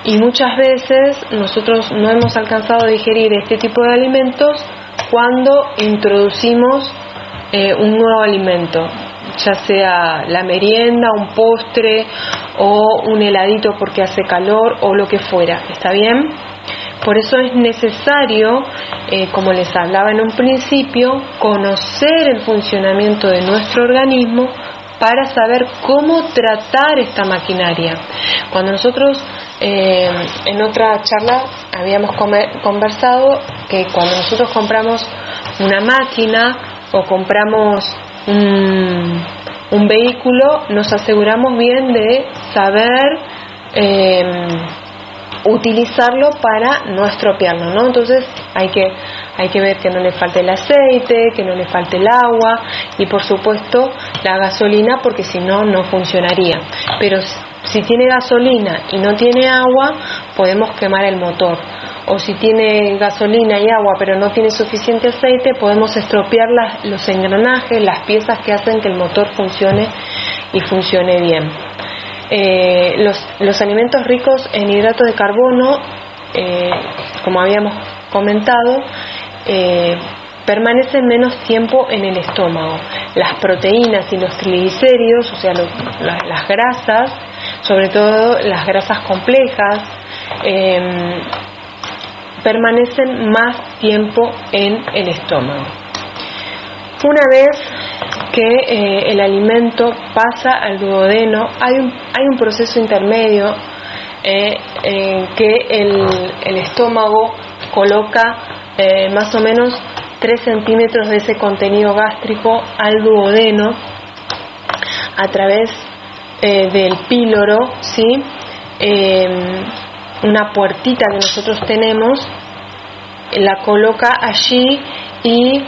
Y muchas veces nosotros no hemos alcanzado a digerir este tipo de alimentos cuando introducimos un nuevo alimento, ya sea la merienda, un postre o un heladito porque hace calor o lo que fuera. ¿Está bien? Por eso es necesario, como les hablaba en un principio, conocer el funcionamiento de nuestro organismo para saber cómo tratar esta maquinaria. Cuando nosotros en otra charla habíamos conversado que cuando nosotros compramos una máquina o compramos un vehículo, nos aseguramos bien de saber utilizarlo para no estropearlo, ¿no? Entonces hay que ver que no le falte el aceite, que no le falte el agua y por supuesto la gasolina, porque si no, no funcionaría. Pero si tiene gasolina y no tiene agua, podemos quemar el motor. O si tiene gasolina y agua pero no tiene suficiente aceite, podemos estropear los engranajes, las piezas que hacen que el motor funcione y funcione bien. Los alimentos ricos en hidratos de carbono, como habíamos comentado, permanecen menos tiempo en el estómago. Las proteínas y los triglicéridos, o sea, las grasas, sobre todo las grasas complejas, permanecen más tiempo en el estómago. Una vez que el alimento pasa al duodeno, hay un proceso intermedio que el estómago coloca más o menos 3 centímetros de ese contenido gástrico al duodeno a través del píloro, ¿sí? Una puertita que nosotros tenemos, la coloca allí y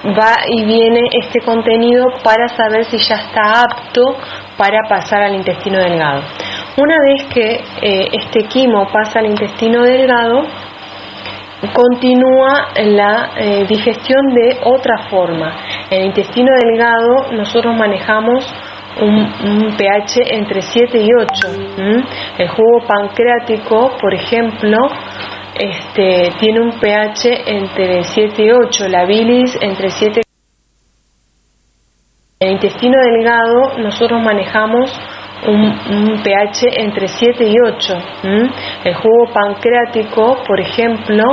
va y viene este contenido para saber si ya está apto para pasar al intestino delgado. Una vez que este quimo pasa al intestino delgado, continúa la digestión de otra forma. En el intestino delgado nosotros manejamos un pH entre 7 y 8. El jugo pancreático, por ejemplo, tiene un pH entre 7 y 8, la bilis entre 7 En el intestino delgado nosotros manejamos un pH entre 7 y 8. El jugo pancreático, por ejemplo,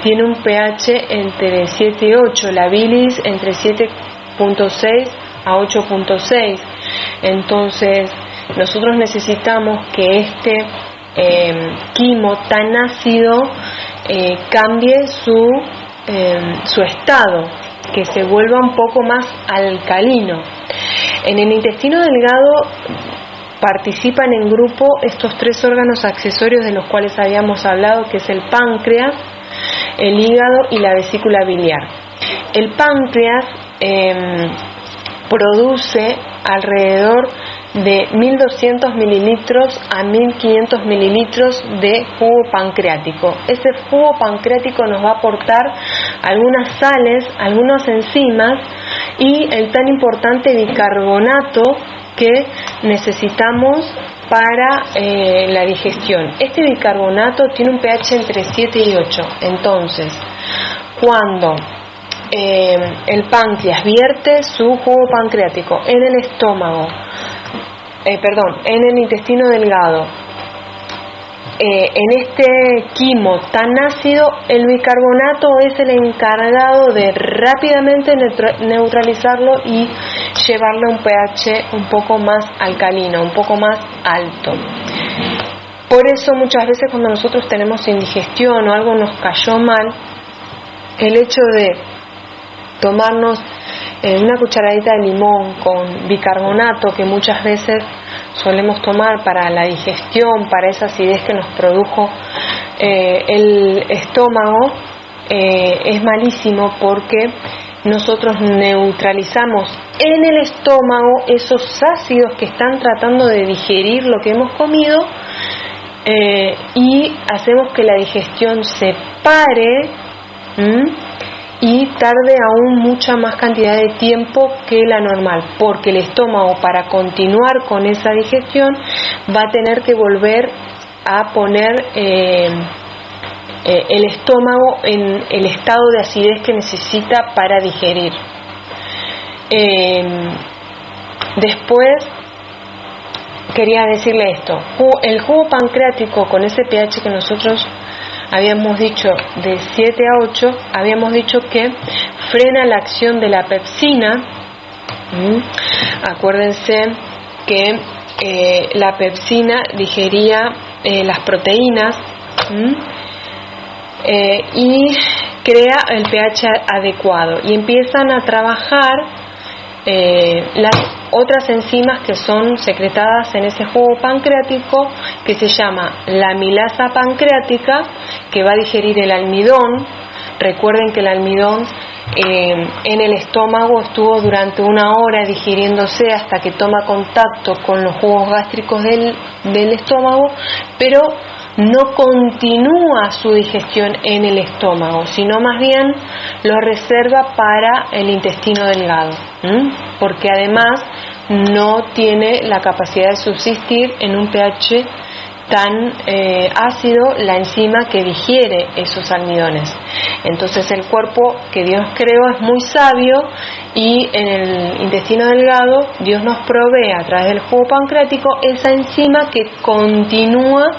tiene un pH entre 7 y 8, la bilis entre 7.6 a 8.6. Entonces nosotros necesitamos que este quimo tan ácido cambie su estado, que se vuelva un poco más alcalino. En el intestino delgado participan en grupo estos 3 órganos accesorios de los cuales habíamos hablado, que es el páncreas, el hígado y la vesícula biliar. El páncreas produce alrededor de 1200 mililitros a 1500 mililitros de jugo pancreático. Ese jugo pancreático nos va a aportar algunas sales, algunas enzimas y el tan importante bicarbonato que necesitamos para la digestión. Este bicarbonato tiene un pH entre 7 y 8. Entonces, cuando el páncreas vierte su jugo pancreático en el estómago, en el intestino delgado, en este quimo tan ácido, el bicarbonato es el encargado de rápidamente neutralizarlo y llevarle a un pH un poco más alcalino, un poco más alto. Por eso muchas veces cuando nosotros tenemos indigestión o algo nos cayó mal, el hecho de tomarnos una cucharadita de limón con bicarbonato, que muchas veces solemos tomar para la digestión, para esa acidez que nos produjo el estómago, es malísimo, porque nosotros neutralizamos en el estómago esos ácidos que están tratando de digerir lo que hemos comido, y hacemos que la digestión se pare y tarde aún mucha más cantidad de tiempo que la normal, porque el estómago, para continuar con esa digestión, va a tener que volver a poner el estómago en el estado de acidez que necesita para digerir. Después quería decirle esto: el jugo pancreático, con ese pH que nosotros habíamos dicho de 7 a 8, habíamos dicho que frena la acción de la pepsina. Acuérdense que la pepsina digería las proteínas y crea el pH adecuado, y empiezan a trabajar las otras enzimas que son secretadas en ese jugo pancreático, que se llama la amilasa pancreática, que va a digerir el almidón. Recuerden que el almidón en el estómago estuvo durante 1 hora digiriéndose hasta que toma contacto con los jugos gástricos del estómago, pero no continúa su digestión en el estómago, sino más bien lo reserva para el intestino delgado, porque además no tiene la capacidad de subsistir en un pH tan ácido la enzima que digiere esos almidones. Entonces el cuerpo que Dios creó es muy sabio, y en el intestino delgado Dios nos provee a través del jugo pancreático esa enzima que continúa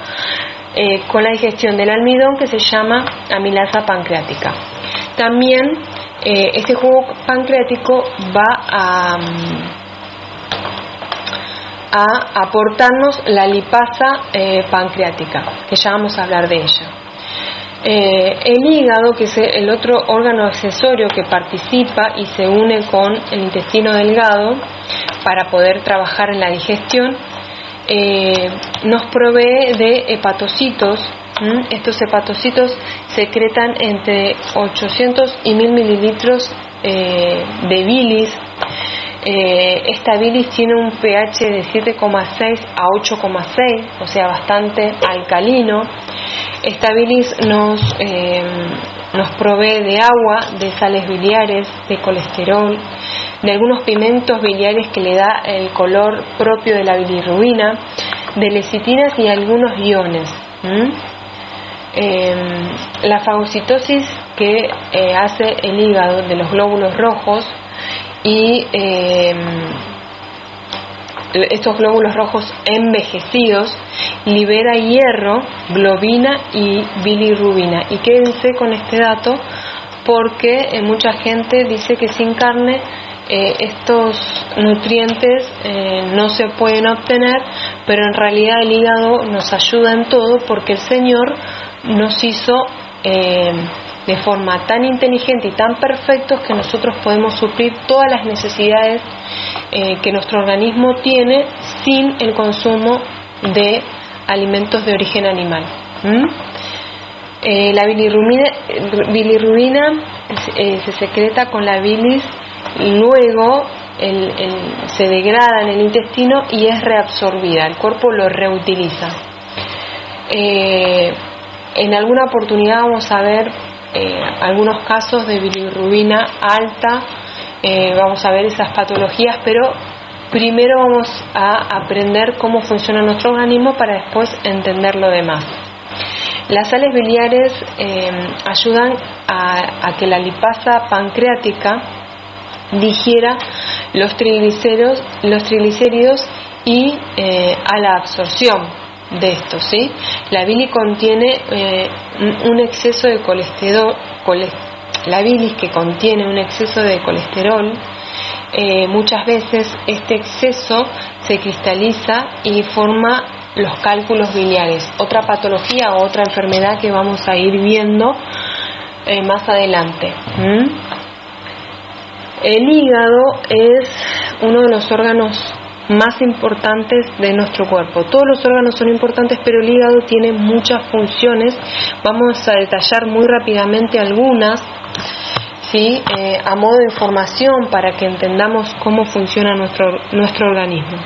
con la digestión del almidón, que se llama amilasa pancreática. También este jugo pancreático va a aportarnos la lipasa pancreática, que ya vamos a hablar de ella. El hígado, que es el otro órgano accesorio que participa y se une con el intestino delgado para poder trabajar en la digestión, nos provee de hepatocitos. Estos hepatocitos secretan entre 800 y 1000 mililitros de bilis. Esta bilis tiene un pH de 7,6 a 8,6, o sea, bastante alcalino. Esta bilis nos provee de agua, de sales biliares, de colesterol, de algunos pigmentos biliares que le da el color propio de la bilirrubina, de lecitinas y algunos iones. La fagocitosis que hace el hígado de los glóbulos rojos y estos glóbulos rojos envejecidos libera hierro, globina y bilirrubina. Y quédense con este dato porque mucha gente dice que sin carne estos nutrientes no se pueden obtener, pero en realidad el hígado nos ayuda en todo porque el Señor nos hizo de forma tan inteligente y tan perfectos que nosotros podemos suplir todas las necesidades que nuestro organismo tiene sin el consumo de alimentos de origen animal. La bilirrubina se secreta con la bilis, luego se degrada en el intestino y es reabsorbida, el cuerpo lo reutiliza. En alguna oportunidad vamos a ver algunos casos de bilirrubina alta, vamos a ver esas patologías, pero primero vamos a aprender cómo funciona nuestro organismo para después entender lo demás. Las sales biliares ayudan a que la lipasa pancreática digiera los triglicéridos y a la absorción de estos, ¿sí? La bilis contiene un exceso de colesterol, la bilis que contiene un exceso de colesterol, muchas veces este exceso se cristaliza y forma los cálculos biliares, otra patología o otra enfermedad que vamos a ir viendo más adelante. El hígado es uno de los órganos más importantes de nuestro cuerpo. Todos los órganos son importantes, pero el hígado tiene muchas funciones. Vamos a detallar muy rápidamente algunas, ¿sí? A modo de información para que entendamos cómo funciona nuestro organismo.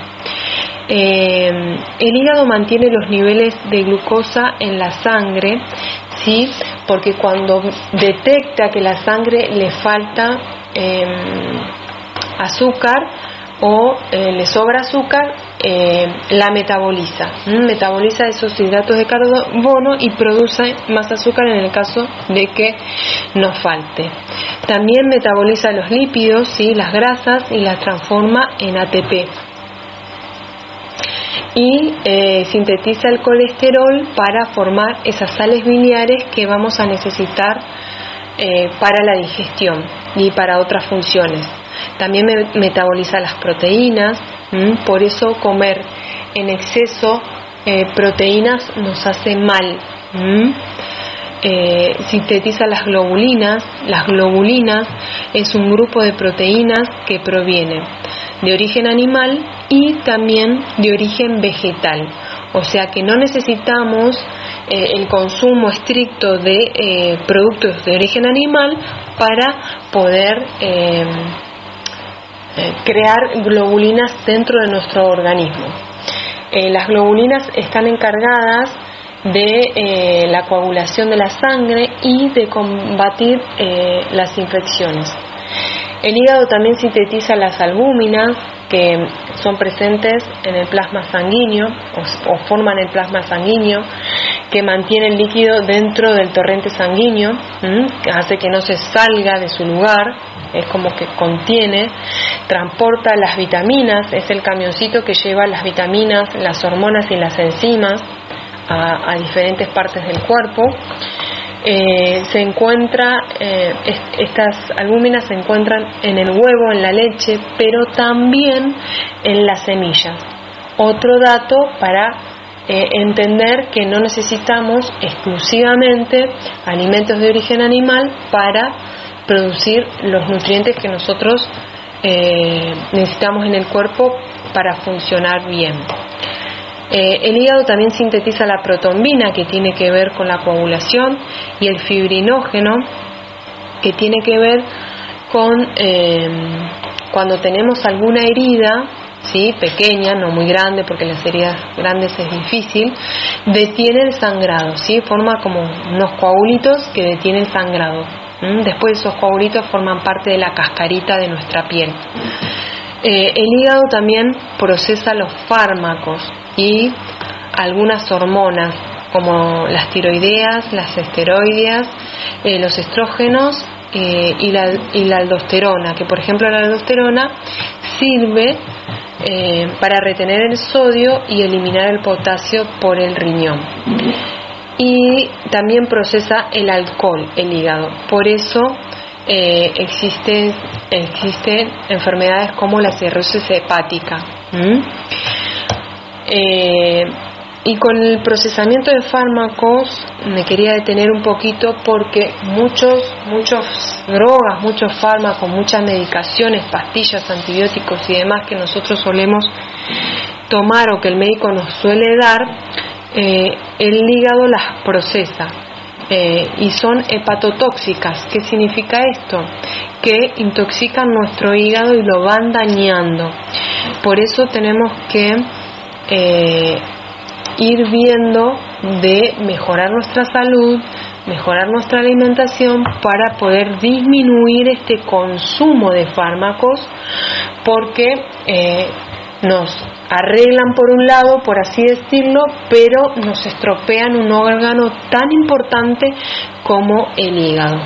El hígado mantiene los niveles de glucosa en la sangre, ¿sí? Porque cuando detecta que la sangre le falta azúcar o le sobra azúcar, la metaboliza, metaboliza esos hidratos de carbono y produce más azúcar en el caso de que nos falte. También metaboliza los lípidos, ¿sí? Las grasas, y las transforma en ATP. Y sintetiza el colesterol para formar esas sales biliares que vamos a necesitar para la digestión y para otras funciones. También metaboliza las proteínas, por eso comer en exceso proteínas nos hace mal. Sintetiza las globulinas. Las globulinas es un grupo de proteínas que proviene de origen animal y también de origen vegetal, o sea que no necesitamos el consumo estricto de productos de origen animal para poder crear globulinas dentro de nuestro organismo. Las globulinas están encargadas de la coagulación de la sangre y de combatir las infecciones. El hígado también sintetiza las albúminas, que son presentes en el plasma sanguíneo o forman el plasma sanguíneo, que mantiene el líquido dentro del torrente sanguíneo, que hace que no se salga de su lugar, es como que contiene, transporta las vitaminas, es el camioncito que lleva las vitaminas, las hormonas y las enzimas a diferentes partes del cuerpo. Estas albúminas se encuentran en el huevo, en la leche, pero también en las semillas. Otro dato para entender que no necesitamos exclusivamente alimentos de origen animal para producir los nutrientes que nosotros necesitamos en el cuerpo para funcionar bien. El hígado también sintetiza la protombina, que tiene que ver con la coagulación, y el fibrinógeno, que tiene que ver con cuando tenemos alguna herida, ¿sí? Pequeña, no muy grande, porque las heridas grandes es difícil, detiene el sangrado, ¿sí? Forma como unos coágulitos que detienen el sangrado. Después esos coágulitos forman parte de la cascarita de nuestra piel. El hígado también procesa los fármacos y algunas hormonas como las tiroideas, las esteroideas, los estrógenos y la aldosterona, que por ejemplo la aldosterona sirve para retener el sodio y eliminar el potasio por el riñón. Y también procesa el alcohol, el hígado. Por eso existen enfermedades como la cirrosis hepática. Y con el procesamiento de fármacos me quería detener un poquito, porque muchos drogas, muchos fármacos, muchas medicaciones, pastillas, antibióticos y demás que nosotros solemos tomar o que el médico nos suele dar, el hígado las procesa y son hepatotóxicas. ¿Qué significa esto? Que intoxican nuestro hígado y lo van dañando. Por eso tenemos que ir viendo de mejorar nuestra salud, mejorar nuestra alimentación para poder disminuir este consumo de fármacos, porque nos arreglan por un lado, por así decirlo, pero nos estropean un órgano tan importante como el hígado.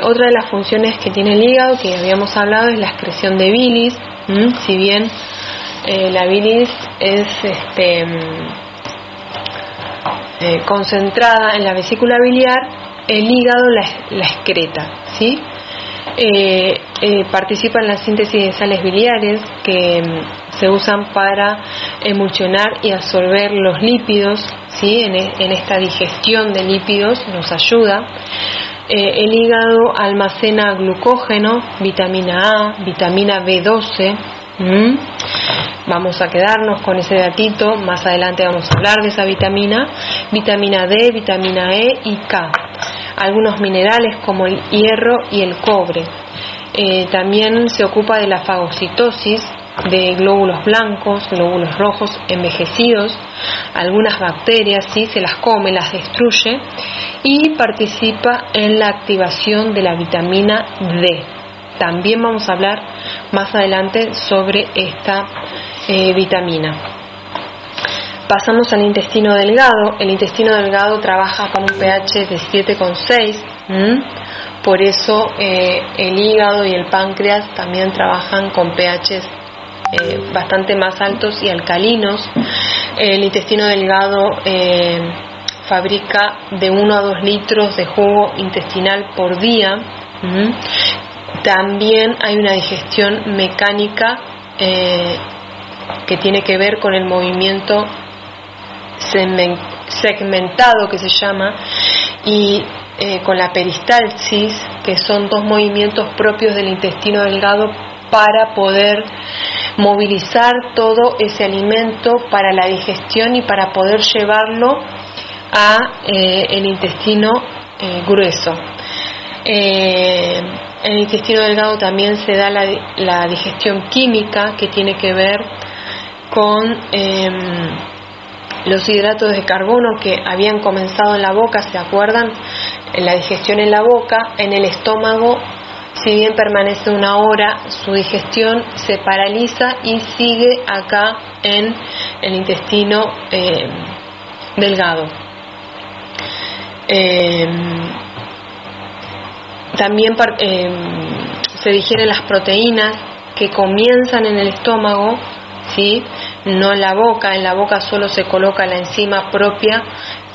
Otra de las funciones que tiene el hígado, que habíamos hablado, es la excreción de bilis. Si bien la bilis es concentrada en la vesícula biliar, el hígado la excreta, ¿sí? Participa en la síntesis de sales biliares que se usan para emulsionar y absorber los lípidos, ¿sí? En esta digestión de lípidos nos ayuda. El hígado almacena glucógeno, vitamina A, vitamina B12. Vamos a quedarnos con ese datito, más adelante vamos a hablar de esa vitamina D, vitamina E y K. Algunos minerales como el hierro y el cobre. También se ocupa de la fagocitosis de glóbulos blancos, glóbulos rojos envejecidos. Algunas bacterias, ¿sí? Se las come, las destruye, y participa en la activación de la vitamina D. También vamos a hablar más adelante sobre esta vitamina. Pasamos al intestino delgado. El intestino delgado trabaja con un pH de 7,6. Por eso el hígado y el páncreas también trabajan con pHs bastante más altos y alcalinos. El intestino delgado fabrica de 1 a 2 litros de jugo intestinal por día. También hay una digestión mecánica que tiene que ver con el movimiento segmentado, que se llama, y con la peristalsis, que son 2 movimientos propios del intestino delgado para poder movilizar todo ese alimento para la digestión y para poder llevarlo a el intestino grueso. En el intestino delgado también se da la digestión química, que tiene que ver con los hidratos de carbono que habían comenzado en la boca, ¿se acuerdan? La digestión en la boca. En el estómago, si bien permanece 1 hora, su digestión se paraliza y sigue acá en el intestino delgado. También se digieren las proteínas que comienzan en el estómago, ¿sí? No en la boca. En la boca solo se coloca la enzima propia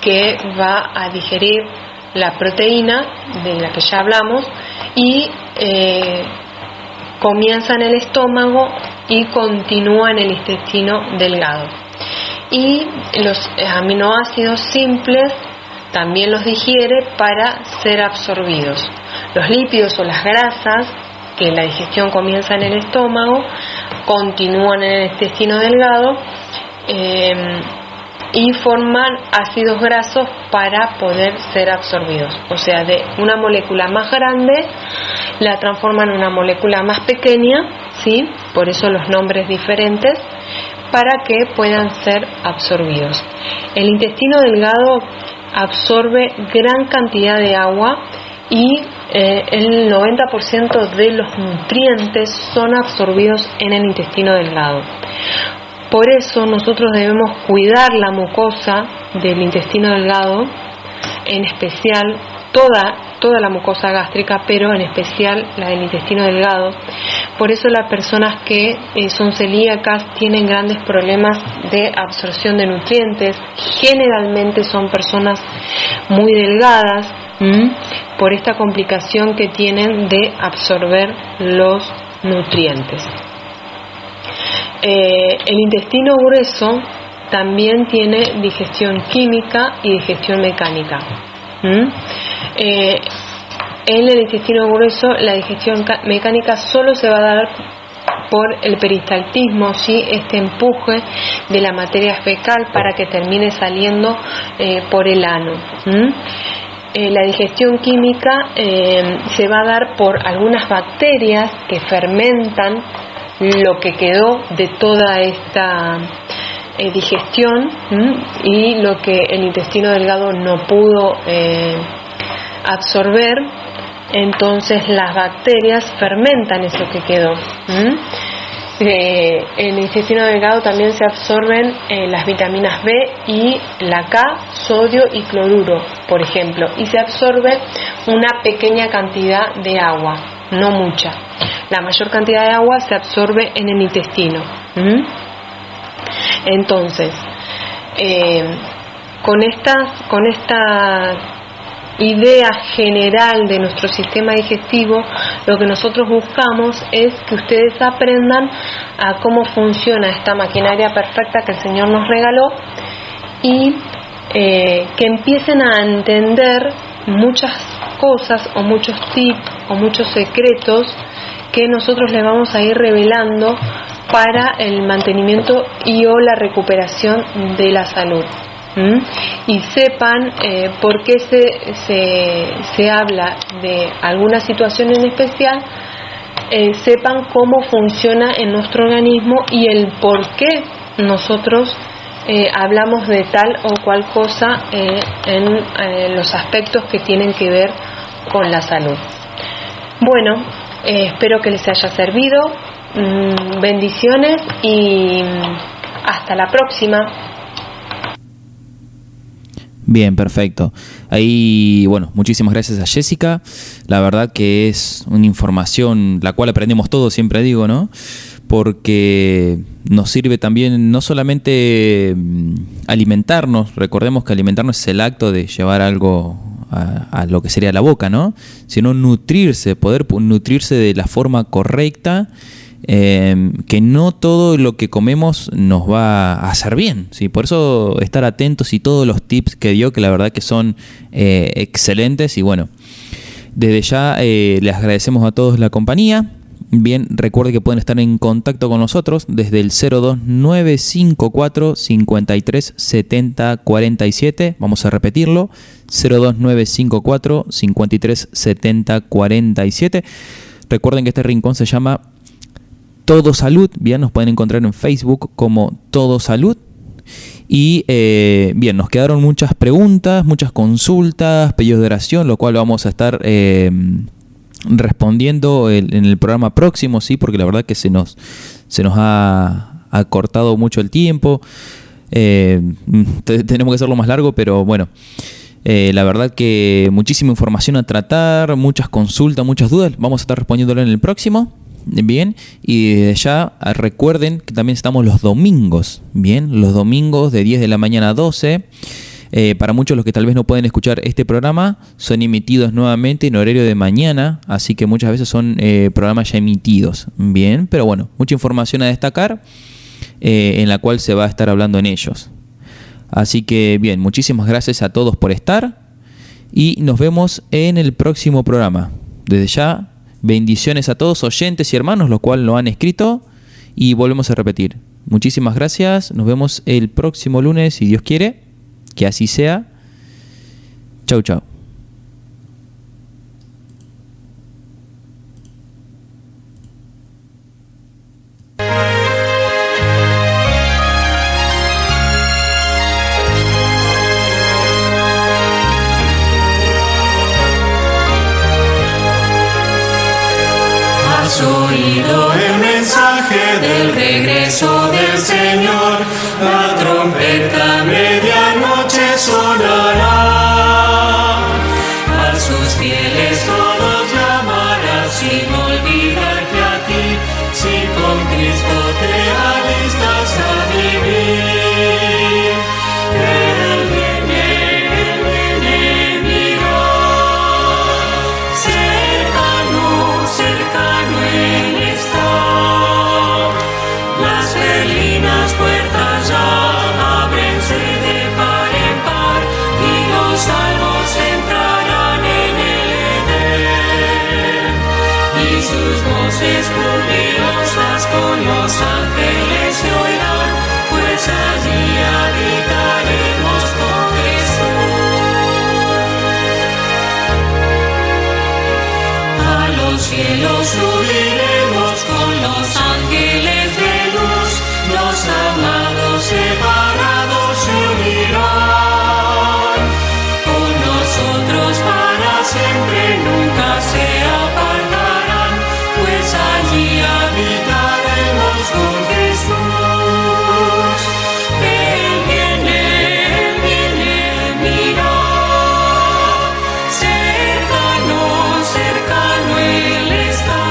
que va a digerir la proteína de la que ya hablamos, y comienza en el estómago y continúa en el intestino delgado. Y los aminoácidos simples también los digiere para ser absorbidos. Los lípidos o las grasas, que la digestión comienza en el estómago, continúan en el intestino delgado y forman ácidos grasos para poder ser absorbidos. O sea, de una molécula más grande la transforman en una molécula más pequeña, ¿sí? Por eso los nombres diferentes, para que puedan ser absorbidos. El intestino delgado absorbe gran cantidad de agua y el 90% de los nutrientes son absorbidos en el intestino delgado. Por eso nosotros debemos cuidar la mucosa del intestino delgado, en especial toda la mucosa gástrica, pero en especial la del intestino delgado. Por eso las personas que son celíacas tienen grandes problemas de absorción de nutrientes. Generalmente son personas muy delgadas, por esta complicación que tienen de absorber los nutrientes. El intestino grueso también tiene digestión química y digestión mecánica. En el intestino grueso la digestión mecánica solo se va a dar por el peristaltismo, ¿sí? Este empuje de la materia fecal para que termine saliendo por el ano. La digestión química se va a dar por algunas bacterias que fermentan lo que quedó de toda esta digestión y lo que el intestino delgado no pudo absorber. Entonces las bacterias fermentan eso que quedó. En el intestino delgado también se absorben las vitaminas B y la K, sodio y cloruro, por ejemplo, y se absorbe una pequeña cantidad de agua, no mucha. La mayor cantidad de agua se absorbe en el intestino. Entonces, con esta idea general de nuestro sistema digestivo, lo que nosotros buscamos es que ustedes aprendan a cómo funciona esta maquinaria perfecta que el Señor nos regaló y que empiecen a entender muchas cosas o muchos tips o muchos secretos que nosotros les vamos a ir revelando para el mantenimiento y o la recuperación de la salud. Y sepan por qué se habla de alguna situación en especial, sepan cómo funciona en nuestro organismo y el por qué nosotros hablamos de tal o cual cosa en los aspectos que tienen que ver con la salud. Bueno, espero que les haya servido. Bendiciones y hasta la próxima. Bien, perfecto. Ahí, bueno, muchísimas gracias a Jessica. La verdad que es una información la cual aprendemos todos, siempre digo, ¿no? Porque nos sirve también no solamente alimentarnos, recordemos que alimentarnos es el acto de llevar algo a lo que sería la boca, ¿no? Sino nutrirse, poder nutrirse de la forma correcta. Que no todo lo que comemos nos va a hacer bien, ¿sí? Por eso estar atentos y todos los tips que dio, que la verdad que son excelentes. Y bueno, desde ya les agradecemos a todos la compañía. Bien, recuerde que pueden estar en contacto con nosotros desde el 02954 53 70 47. Vamos a repetirlo, 02954 53 70 47. Recuerden que este rincón se llama Todo Salud. Bien, nos pueden encontrar en Facebook como Todo Salud. Y bien, nos quedaron muchas preguntas, muchas consultas, pedidos de oración, lo cual vamos a estar respondiendo en el programa próximo, sí, porque la verdad que se nos ha acortado mucho el tiempo. Tenemos que hacerlo más largo, pero bueno, la verdad que muchísima información a tratar, muchas consultas, muchas dudas. Vamos a estar respondiéndolo en el próximo. Bien, y desde ya recuerden que también estamos los domingos, bien, los domingos de 10 de la mañana a 12. Para muchos los que tal vez no pueden escuchar este programa, son emitidos nuevamente en horario de mañana, así que muchas veces son programas ya emitidos, bien, pero bueno, mucha información a destacar en la cual se va a estar hablando en ellos. Así que bien, muchísimas gracias a todos por estar y nos vemos en el próximo programa. Desde ya, bendiciones a todos oyentes y hermanos, los cuales lo han escrito, y volvemos a repetir. Muchísimas gracias, nos vemos el próximo lunes, si Dios quiere, que así sea. Chau, chau. Has oído el mensaje del regreso del Señor, la trompeta a medianoche sonará. Has cielos subiremos con los ángeles de luz, los amados separados se unirán. Con nosotros para siempre nunca se apartarán, pues allí habitaremos con Jesús. Él viene, mira, cercano, cercano Él está.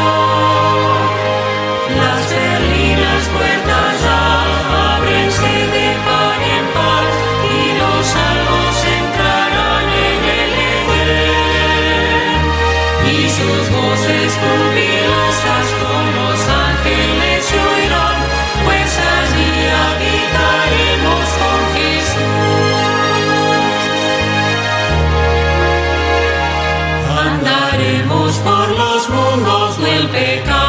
Las berlinas puertas ya ábrense de par en par, y los salvos entrarán en el Edén. Y sus voces jubilosas con los ángeles se oirán, pues allí habitaremos con Jesús. Andaremos por los mundos del pecado.